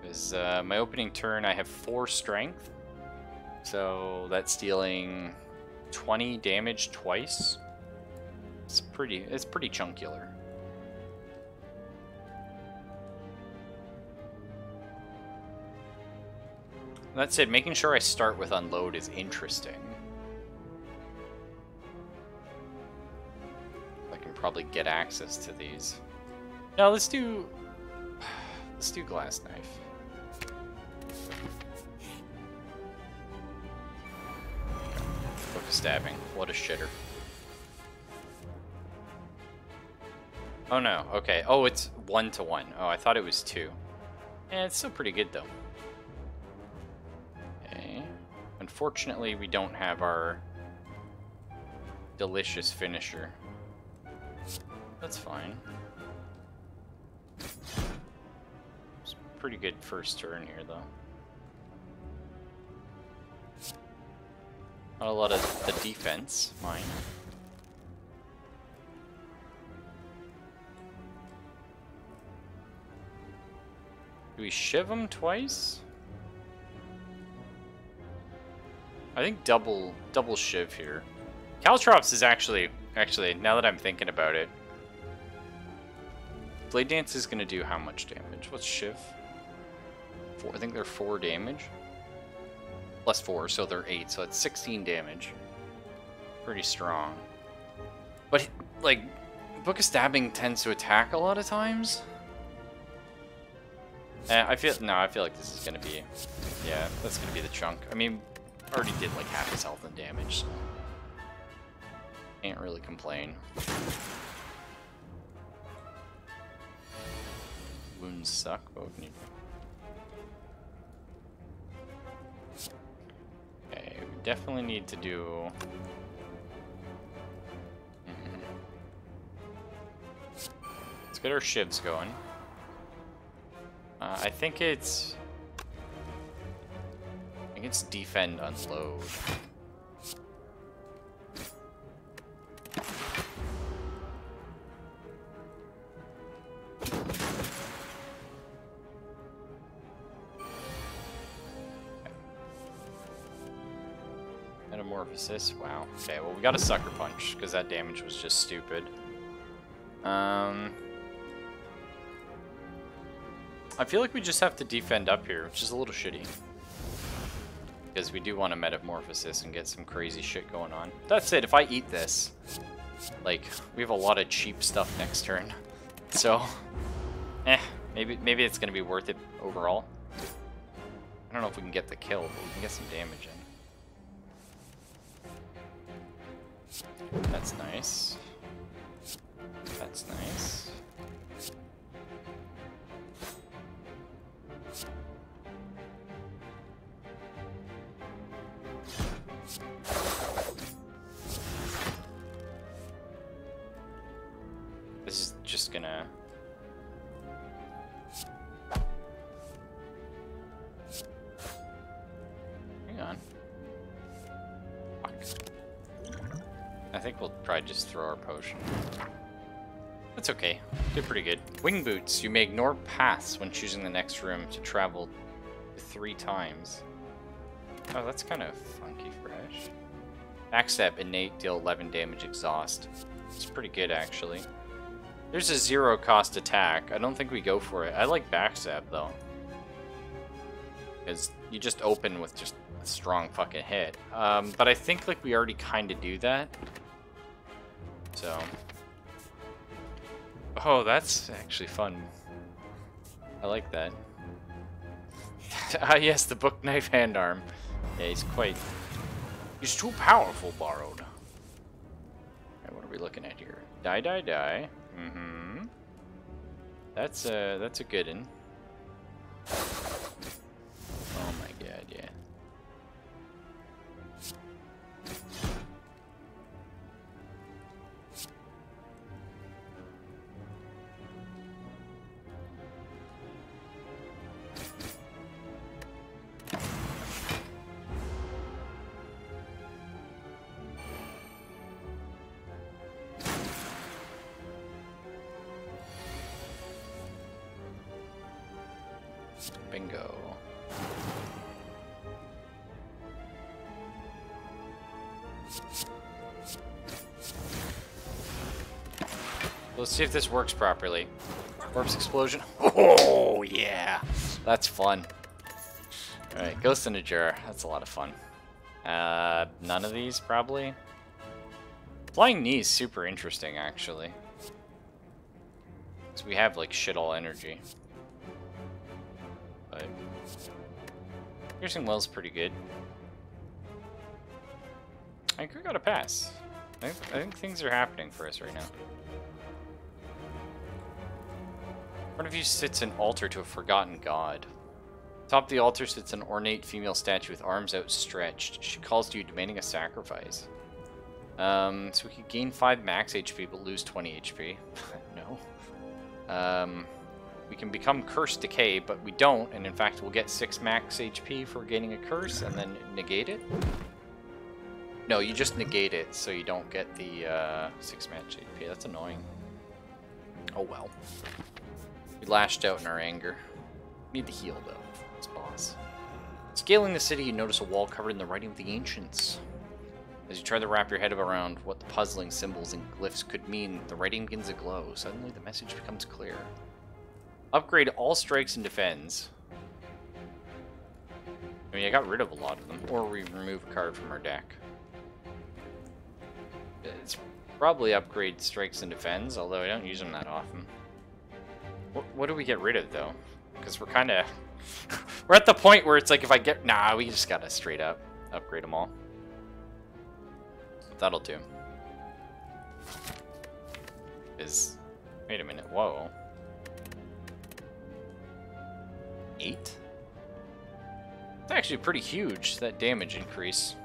Because my opening turn I have 4 strength. So that's dealing 20 damage twice. It's pretty chunkular. That said, making sure I start with Unload is interesting. I can probably get access to these. No, let's do Glass Knife. stabbing. What a shitter. Oh no, okay. Oh, it's 1-to-1. Oh, I thought it was 2. Yeah, it's still pretty good though. Okay. Unfortunately, we don't have our delicious finisher. That's fine. It's a pretty good first turn here though. Not a lot of the defense, mine. Do we shiv him twice? I think double shiv here. Caltrops is actually, now that I'm thinking about it, Blade Dance is gonna do how much damage? What's shiv? 4, I think they're 4 damage. Plus 4, so they're 8, so it's 16 damage. Pretty strong. But, like, Book of Stabbing tends to attack a lot of times. I feel like this is gonna be, yeah, that's gonna be the chunk. I mean, already did like half his health and damage, so can't really complain. Wounds suck, but we need... Okay, we definitely need to do... Let's get our shivs going. I think it's defend, unload. Metamorphosis. Wow. Okay. Well, we got a sucker punch because that damage was just stupid. I feel like we just have to defend up here, which is a little shitty. Because we do want to Metamorphosis and get some crazy shit going on. That's it, if I eat this, like, we have a lot of cheap stuff next turn. So, maybe it's going to be worth it overall. I don't know if we can get the kill, but we can get some damage in. That's nice. That's nice. This is just gonna... Hang on. Fuck. I think we'll probably just throw our potion. That's okay. Did pretty good. Wing boots. You may ignore paths when choosing the next room to travel 3 times. Oh, that's kind of funky fresh. Backstab, innate, deal 11 damage, exhaust. It's pretty good, actually. There's a 0 cost attack. I don't think we go for it. I like backstab, though. Because you just open with just a strong fucking hit. But I think like we already kind of do that. So... Oh, that's actually fun. I like that. Ah, yes, the book knife hand arm. Yeah, he's quite... He's too powerful, Borrowed. Alright, what are we looking at here? Die, die, die. Mm-hmm. That's a good one. Oh my god, yeah. Bingo. Let's see if this works properly. Corpse explosion. Oh, yeah. That's fun. Alright, Ghost in a Jar. That's a lot of fun. None of these, probably. Flying Knee is super interesting, actually. Because we have, like, shit all energy. But Piercing Well's pretty good. I think we got a pass. I think things are happening for us right now. In front of you sits an altar to a forgotten god. Atop the altar sits an ornate female statue with arms outstretched. She calls to you, demanding a sacrifice. So we can gain 5 max HP but lose 20 HP. No. We can become Curse Decay, but we don't, and in fact we'll get 6 max HP for gaining a curse and then negate it. No, you just negate it, so you don't get the 6 max HP. That's annoying. Oh well. We lashed out in our anger. Need to heal, though. This boss. Scaling the city, you notice a wall covered in the writing of the ancients. As you try to wrap your head around what the puzzling symbols and glyphs could mean, the writing begins to glow. Suddenly, the message becomes clear. Upgrade all strikes and defends. I mean, I got rid of a lot of them. Or we remove a card from our deck. It's probably upgrade strikes and defends, although I don't use them that often. What do we get rid of, though? Because we're kind of... we're at the point where it's like if I get... Nah, we just gotta straight up upgrade them all. That'll do. Wait a minute, whoa. 8? It's actually pretty huge, that damage increase.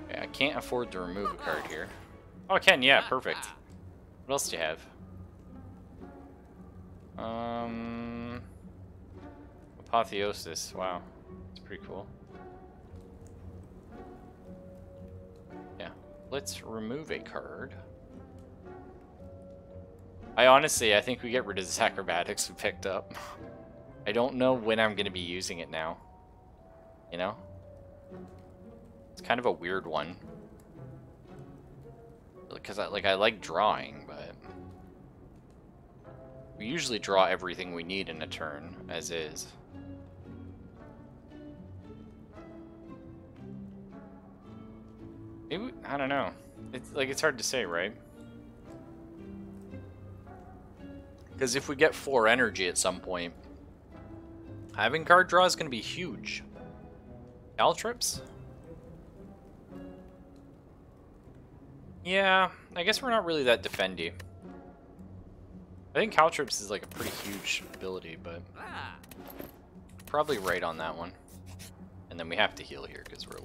Okay, I can't afford to remove a card here. Oh, I can, yeah, perfect. What else do you have? Apotheosis, wow. That's pretty cool. Yeah, let's remove a card. I think we get rid of this acrobatics we picked up. I don't know when I'm going to be using it now. You know? It's kind of a weird one. Because I like drawing, but... we usually draw everything we need in a turn, as is. Maybe, I don't know. It's hard to say, right? Because if we get 4 energy at some point, having card draw is going to be huge. Caltrips? Yeah, I guess we're not really that defendy. I think Caltrips is like a pretty huge ability, but probably right on that one. And then we have to heal here because we're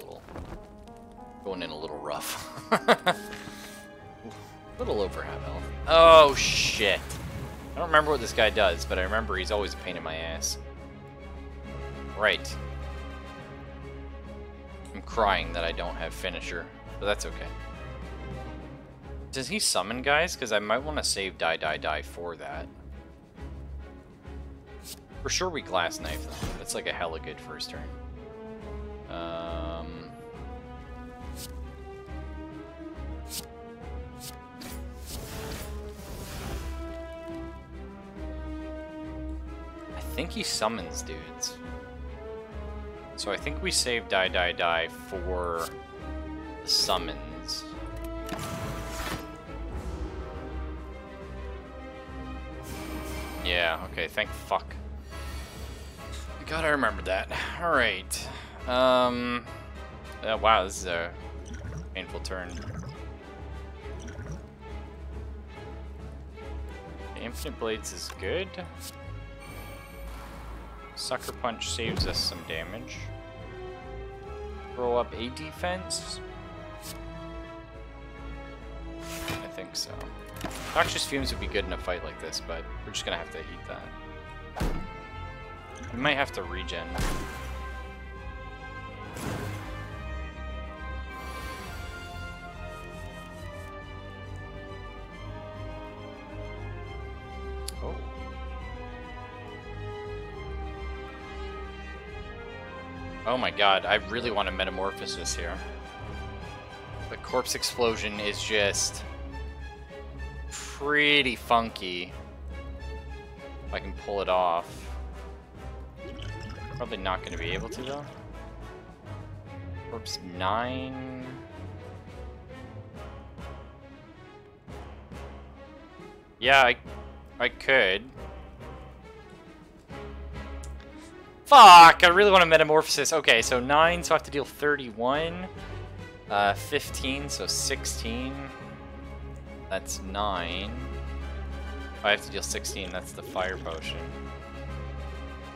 going in a little rough. A little over half health. Oh shit. I don't remember what this guy does, but I remember he's always a pain in my ass. Right. I'm crying that I don't have finisher, but that's okay. Does he summon guys? Because I might want to save die for that. For sure we glass knife them. That's like a hella good first turn. I think he summons dudes. So I think we save die for the summons. Yeah, okay, thank fuck. Gotta remember that. Alright. Wow, this is a painful turn. Infinite Blades is good. Sucker Punch saves us some damage. Roll up a defense? I think so. Noxious Fumes would be good in a fight like this, but we're just gonna have to eat that. We might have to regen. Oh. Oh my god, I really want a Metamorphosis here. The Corpse Explosion is just pretty funky. If I can pull it off. Probably not going to be able to, though. Corpse 9. Yeah, I could. Fuck! I really want a metamorphosis. Okay, so 9, so I have to deal 31. 15, so 16. That's 9. If I have to deal 16, that's the fire potion.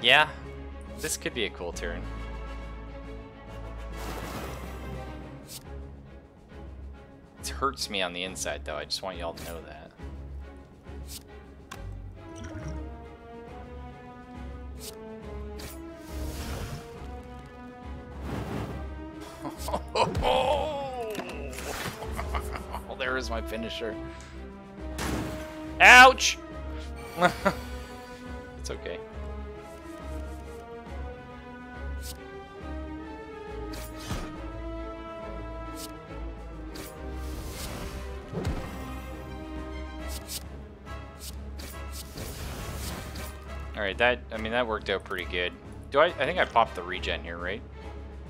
Yeah, this could be a cool turn. It hurts me on the inside, though. I just want y'all to know that. Oh, there is my finisher. Ouch! It's okay. Alright, that worked out pretty good. I think I popped the regen here, right?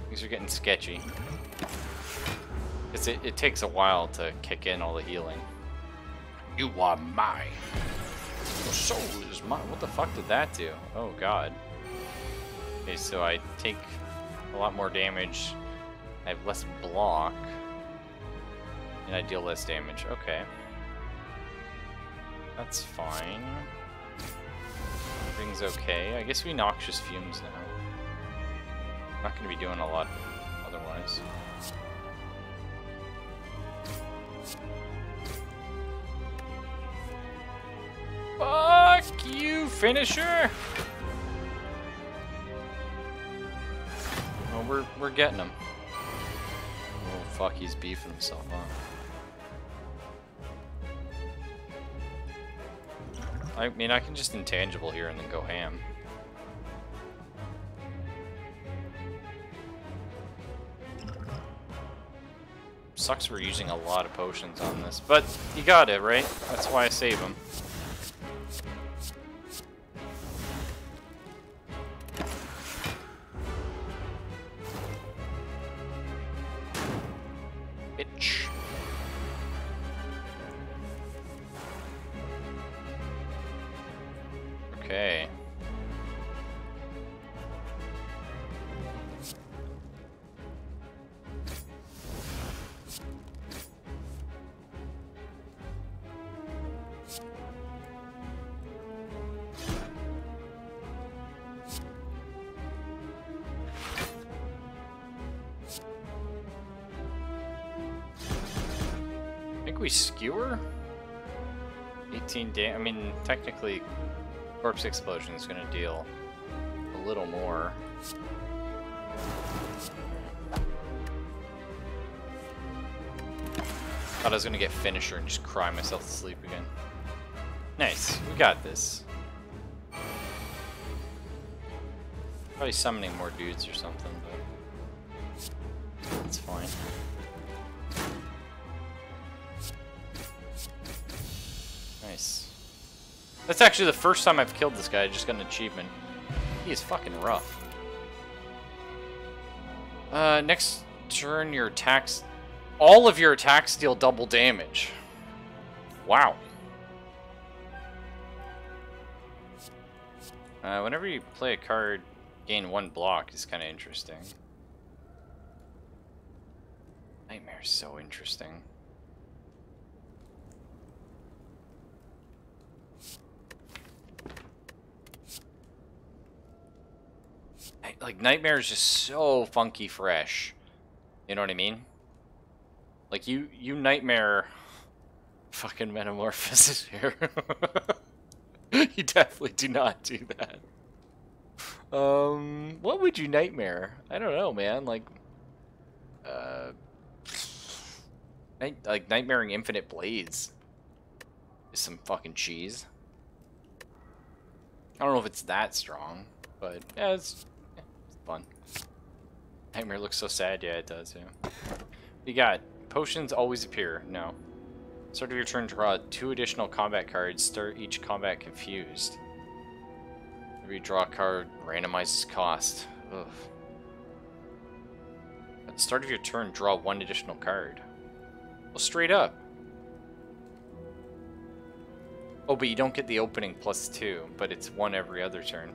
These are getting sketchy. Because it takes a while to kick in all the healing. You are mine. Your soul is mine. What the fuck did that do? Oh god. Okay, so I take a lot more damage. I have less block. And I deal less damage. Okay. That's fine. Everything's okay. I guess we noxious fumes now. Not gonna be doing a lot otherwise. Fuck you, finisher! Well, we're getting him. Oh fuck, he's beefing himself up. I mean, I can just intangible here and then go ham. Sucks we're using a lot of potions on this, but you got it, right? That's why I save them. Bitch. Okay. I think we skewer? 18 damage. I mean, technically, Corpse Explosion is going to deal a little more. Thought I was going to get Finisher and just cry myself to sleep again. Nice. We got this. Probably summoning more dudes or something, but that's fine. Nice. That's actually the first time I've killed this guy. I just got an achievement. He is fucking rough. Next turn, your attacks... all of your attacks deal double damage. Wow. Whenever you play a card, gain 1 block is kind of interesting. Nightmare is so interesting. Like, Nightmare is just so funky fresh. You know what I mean? Like, you Nightmare... fucking Metamorphosis here. You definitely do not do that. What would you Nightmare? I don't know, man. Like, like Nightmaring Infinite Blades is some fucking cheese. I don't know if it's that strong, but yeah, it's fun. Nightmare looks so sad. Yeah, it does. Yeah. You got potions always appear. No. Start of your turn, draw 2 additional combat cards. Start each combat confused. Every draw card randomizes cost. Ugh. At the start of your turn, draw 1 additional card. Well, straight up. Oh, but you don't get the opening +2, but it's 1 every other turn.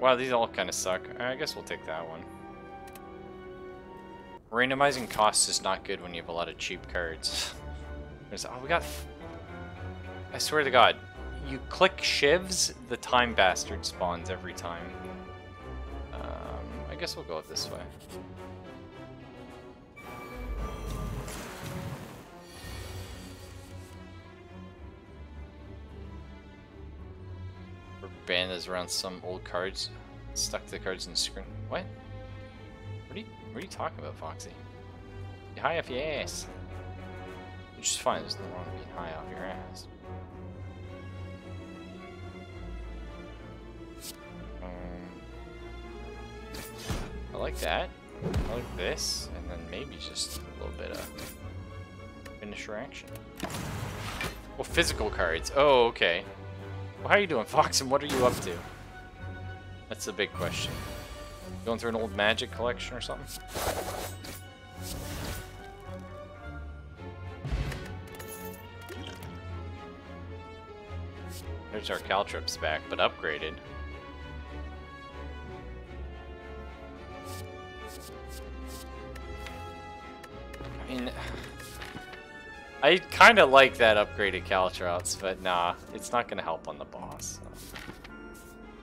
Wow, these all kind of suck. I guess we'll take that one. Randomizing costs is not good when you have a lot of cheap cards. Oh, we got... I swear to God. You click shivs, the time bastard spawns every time. I guess we'll go this way. Bandas around some old cards, stuck to the cards in the screen. What? What are you talking about, Foxy? Be high off your ass. Which is fine. There's nothing wrong with being high off your ass. I like that. I like this, and then maybe just a little bit of finisher action. Well, physical cards. Oh, okay. Well, how are you doing, Fox, and what are you up to? That's the big question. Going through an old Magic collection or something? There's our Caltrips back, but upgraded. I mean... I kind of like that upgraded Caltrops, but nah, it's not going to help on the boss.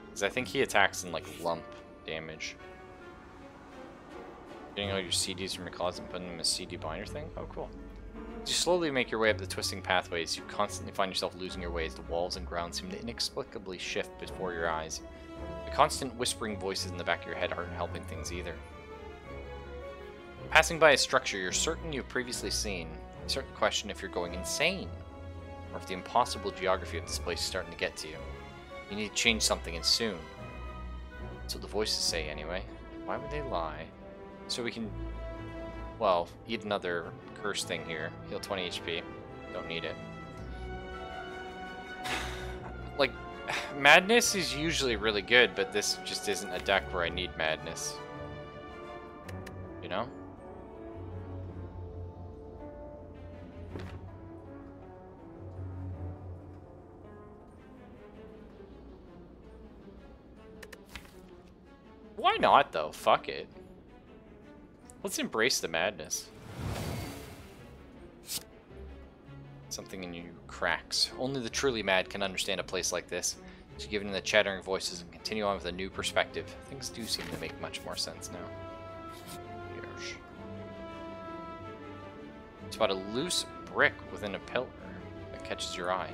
Because I think he attacks in, like, lump damage. Getting all your CDs from your closet and putting them in a CD binder thing? Oh, cool. As you slowly make your way up the twisting pathways, you constantly find yourself losing your way as the walls and ground seem to inexplicably shift before your eyes. The constant whispering voices in the back of your head aren't helping things either. Passing by a structure you're certain you've previously seen, you start to question if you're going insane, or if the impossible geography of this place is starting to get to you. You need to change something, and soon. That's what the voices say anyway. Why would they lie? So we can, well, eat another curse thing here. Heal 20 HP. Don't need it. Like, Madness is usually really good, but this just isn't a deck where I need Madness. You know? Why not, though? Fuck it. Let's embrace the madness. Something in you cracks. Only the truly mad can understand a place like this. So give in the chattering voices and continue on with a new perspective. Things do seem to make much more sense now. Yes. It's about a loose brick within a pillar that catches your eye.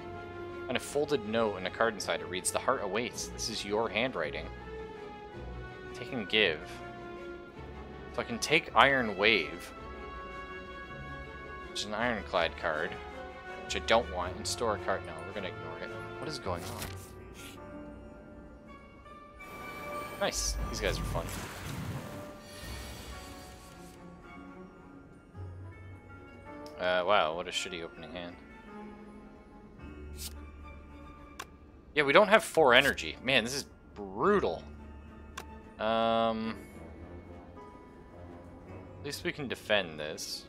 On a folded note and a card inside it reads, "The heart awaits. This is your handwriting." Take and give. So I can take Iron Wave, which is an Ironclad card, which I don't want, and store a card. No, we're gonna ignore it. What is going on? Nice. These guys are fun. Wow, what a shitty opening hand. Yeah, we don't have 4 energy. Man, this is brutal. At least we can defend this.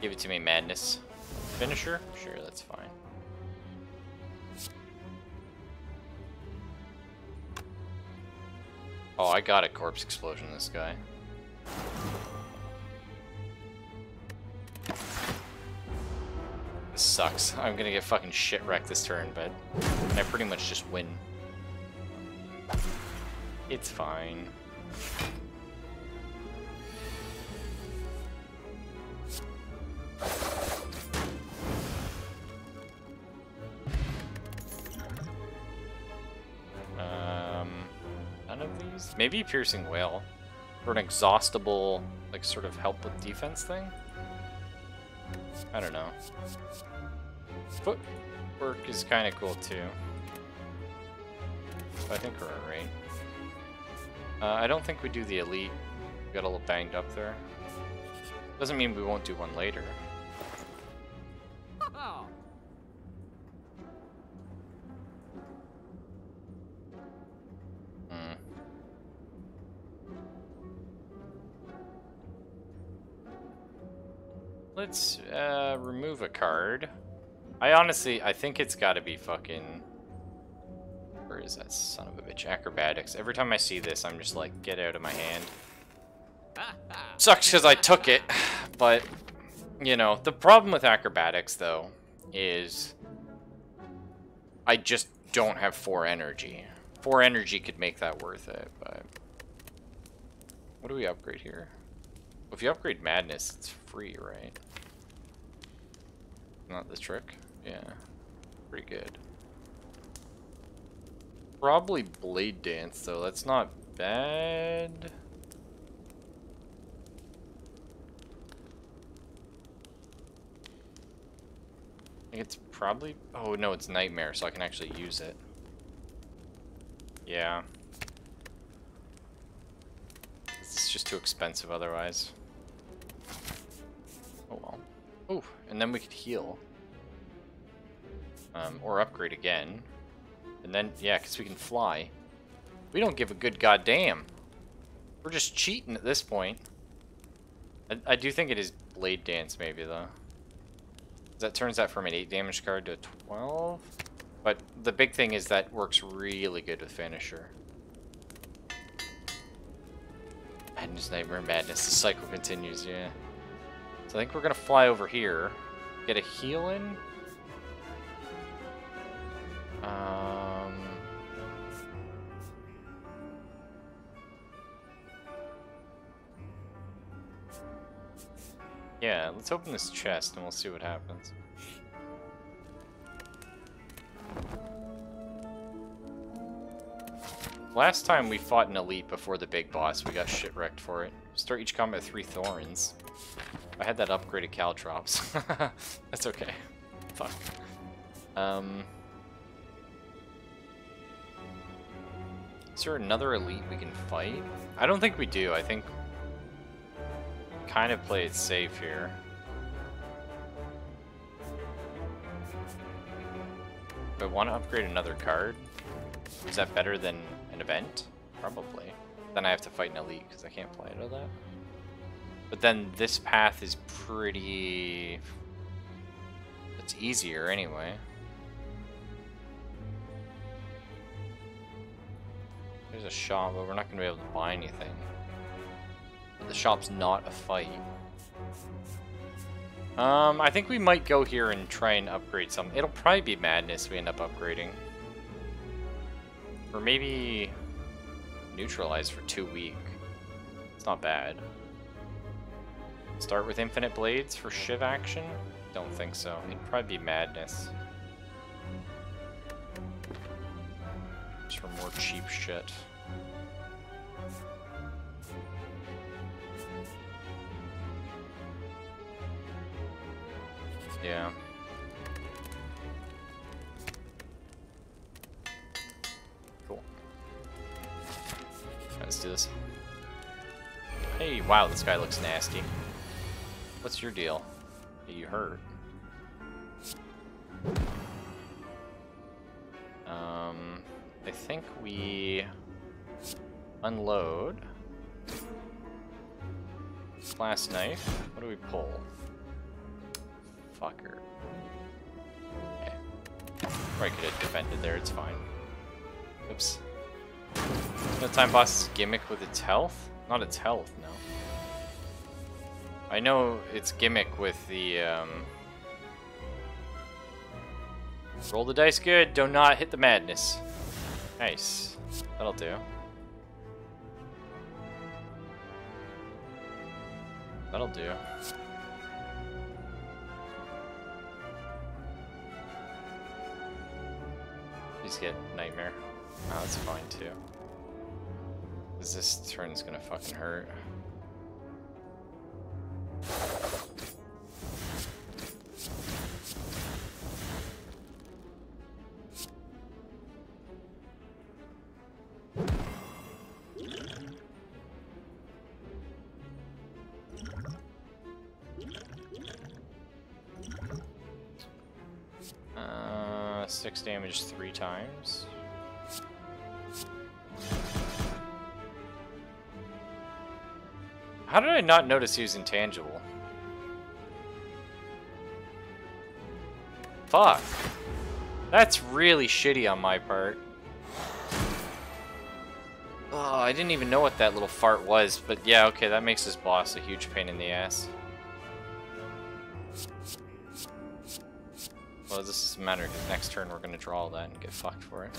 Give it to me, madness. Finisher? Sure, that's fine. Oh, I got a corpse explosion, this guy. This sucks. I'm gonna get fucking shit wrecked this turn, but I pretty much just win. It's fine. None of these? Maybe Piercing Whale. Or an exhaustible, like, sort of help with defense thing? I don't know. Footwork is kind of cool, too. I think we're alright. I don't think we do the elite. We got a little banged up there. Doesn't mean we won't do one later. let's remove a card. I think it's got to be fucking... Where is that son of a bitch? Acrobatics. Every time I see this, I'm just like, get out of my hand. Sucks because I took it, but, you know, the problem with acrobatics, though, is I just don't have 4 energy. 4 energy could make that worth it, but... What do we upgrade here? Well, if you upgrade Madness, it's free, right? Not the trick? Yeah. Pretty good. Probably Blade Dance, though. That's not bad. I think it's probably... Oh, no, it's Nightmare, so I can actually use it. Yeah. It's just too expensive otherwise. Oh, well. Ooh, and then we could heal. Or upgrade again. And then, yeah, because we can fly. We don't give a good goddamn. We're just cheating at this point. I do think it is Blade Dance, maybe, though. That turns that from an 8 damage card to a 12. But the big thing is that works really good with Finisher. Madness, Nightmare, Madness. The cycle continues, yeah. So I think we're going to fly over here. Get a heal in. Yeah, let's open this chest and we'll see what happens. Last time we fought an elite before the big boss, we got shit wrecked for it. Start each combat with 3 thorns. I had that upgraded Caltrops. That's okay. Fuck. Is there another elite we can fight? I don't think we do. I think kind of play it safe here. Do I want to upgrade another card? Is that better than an event? Probably. Then I have to fight an elite because I can't play out of that. But then this path is pretty... It's easier anyway. There's a shop, but we're not going to be able to buy anything. But the shop's not a fight. I think we might go here and try and upgrade some. It'll probably be Madness we end up upgrading. Or maybe Neutralize for 2 weak. It's not bad. Start with Infinite Blades for Shiv action? Don't think so. It'd probably be Madness. Just for more cheap shit. Yeah. Cool. Let's do this. Hey, wow, this guy looks nasty. What's your deal? Are you hurt? I think we unload. Glass knife. What do we pull? Fucker. Okay. Probably could have defended there, it's fine. Oops. No time boss's gimmick with its health? Not its health, no. I know its gimmick with the, roll the dice good, do not hit the madness. Nice. That'll do. That'll do. Please get Nightmare. Oh, that's fine too. Because this turn's gonna fucking hurt. Six damage 3 times. How did I not notice he was intangible? fuck? That's really shitty on my part. Oh, I didn't even know what that little fart was, but yeah, okay, that makes this boss a huge pain in the ass. Well, this doesn't matter, because next turn we're gonna draw all that and get fucked for it.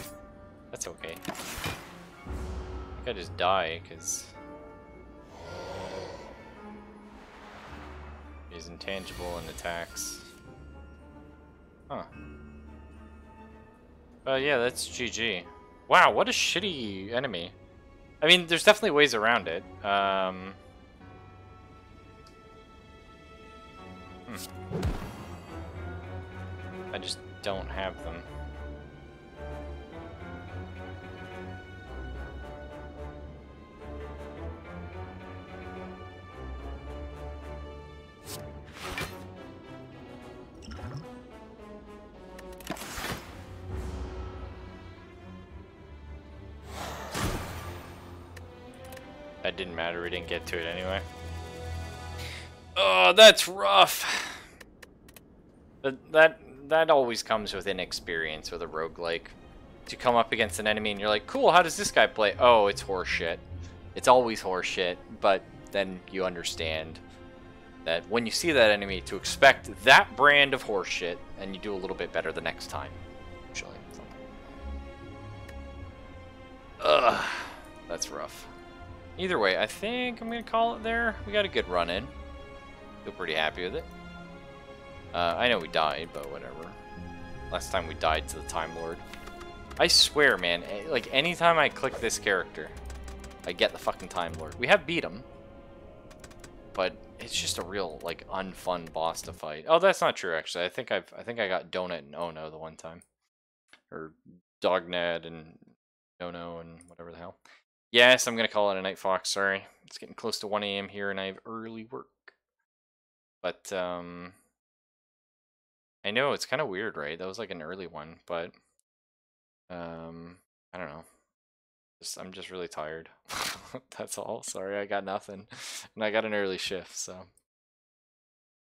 That's okay. I think I just die, because he's intangible and attacks. Huh. Yeah, that's GG. Wow, what a shitty enemy. I mean, there's definitely ways around it. I just don't have them. That didn't matter, we didn't get to it anyway. Oh, that's rough. That always comes with inexperience with a roguelike. You come up against an enemy and you're like, cool, how does this guy play? Oh, it's horseshit. It's always horseshit, but then you understand that when you see that enemy, to expect that brand of horseshit, and you do a little bit better the next time. Usually. Ugh, that's rough. Either way, I think I'm going to call it there. We got a good run in. Feel pretty happy with it. I know we died, but whatever. Last time we died to the Time Lord. I swear, man, like, anytime I click this character, I get the fucking Time Lord. We have beat him, but it's just a real, like, unfun boss to fight. Oh, that's not true, actually. I think I got Donut and Ono the one time. Or Dognad and Ono and whatever the hell. Yes, I'm going to call it a night, Fox. Sorry. It's getting close to 1 AM here, and I have early work. But, I know, it's kind of weird, right? That was like an early one, but, I don't know. I'm just really tired. That's all. Sorry, I got nothing. And I got an early shift, so.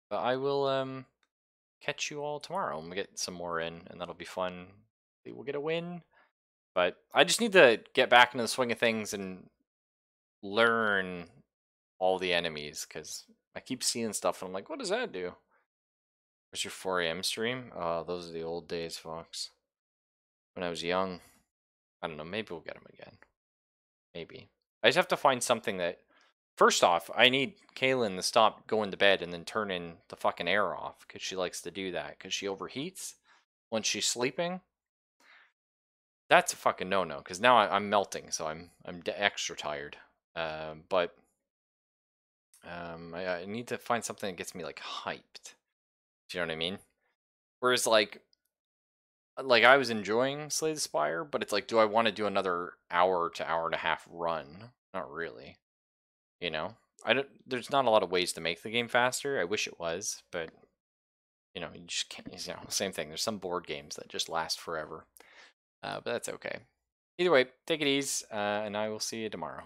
But I will, catch you all tomorrow, and we'll get some more in, and that'll be fun. We'll get a win. But I just need to get back into the swing of things and learn all the enemies, because I keep seeing stuff and I'm like, what does that do? Where's your 4 AM stream? Oh, those are the old days, Fox. When I was young. I don't know, maybe we'll get them again. Maybe. I just have to find something that... First off, I need Kaylin to stop going to bed and then turning the fucking air off, because she likes to do that, because she overheats when she's sleeping. That's a fucking no-no, because now I'm melting, so I'm extra tired. But I need to find something that gets me, like, hyped. Do you know what I mean? Whereas, like I was enjoying Slay the Spire, but it's like, do I want to do another hour to hour and a half run? Not really. You know? There's not a lot of ways to make the game faster. I wish it was, but, you know, you just can't, you know, same thing. There's some board games that just last forever. But that's okay. Either way, take it easy, and I will see you tomorrow.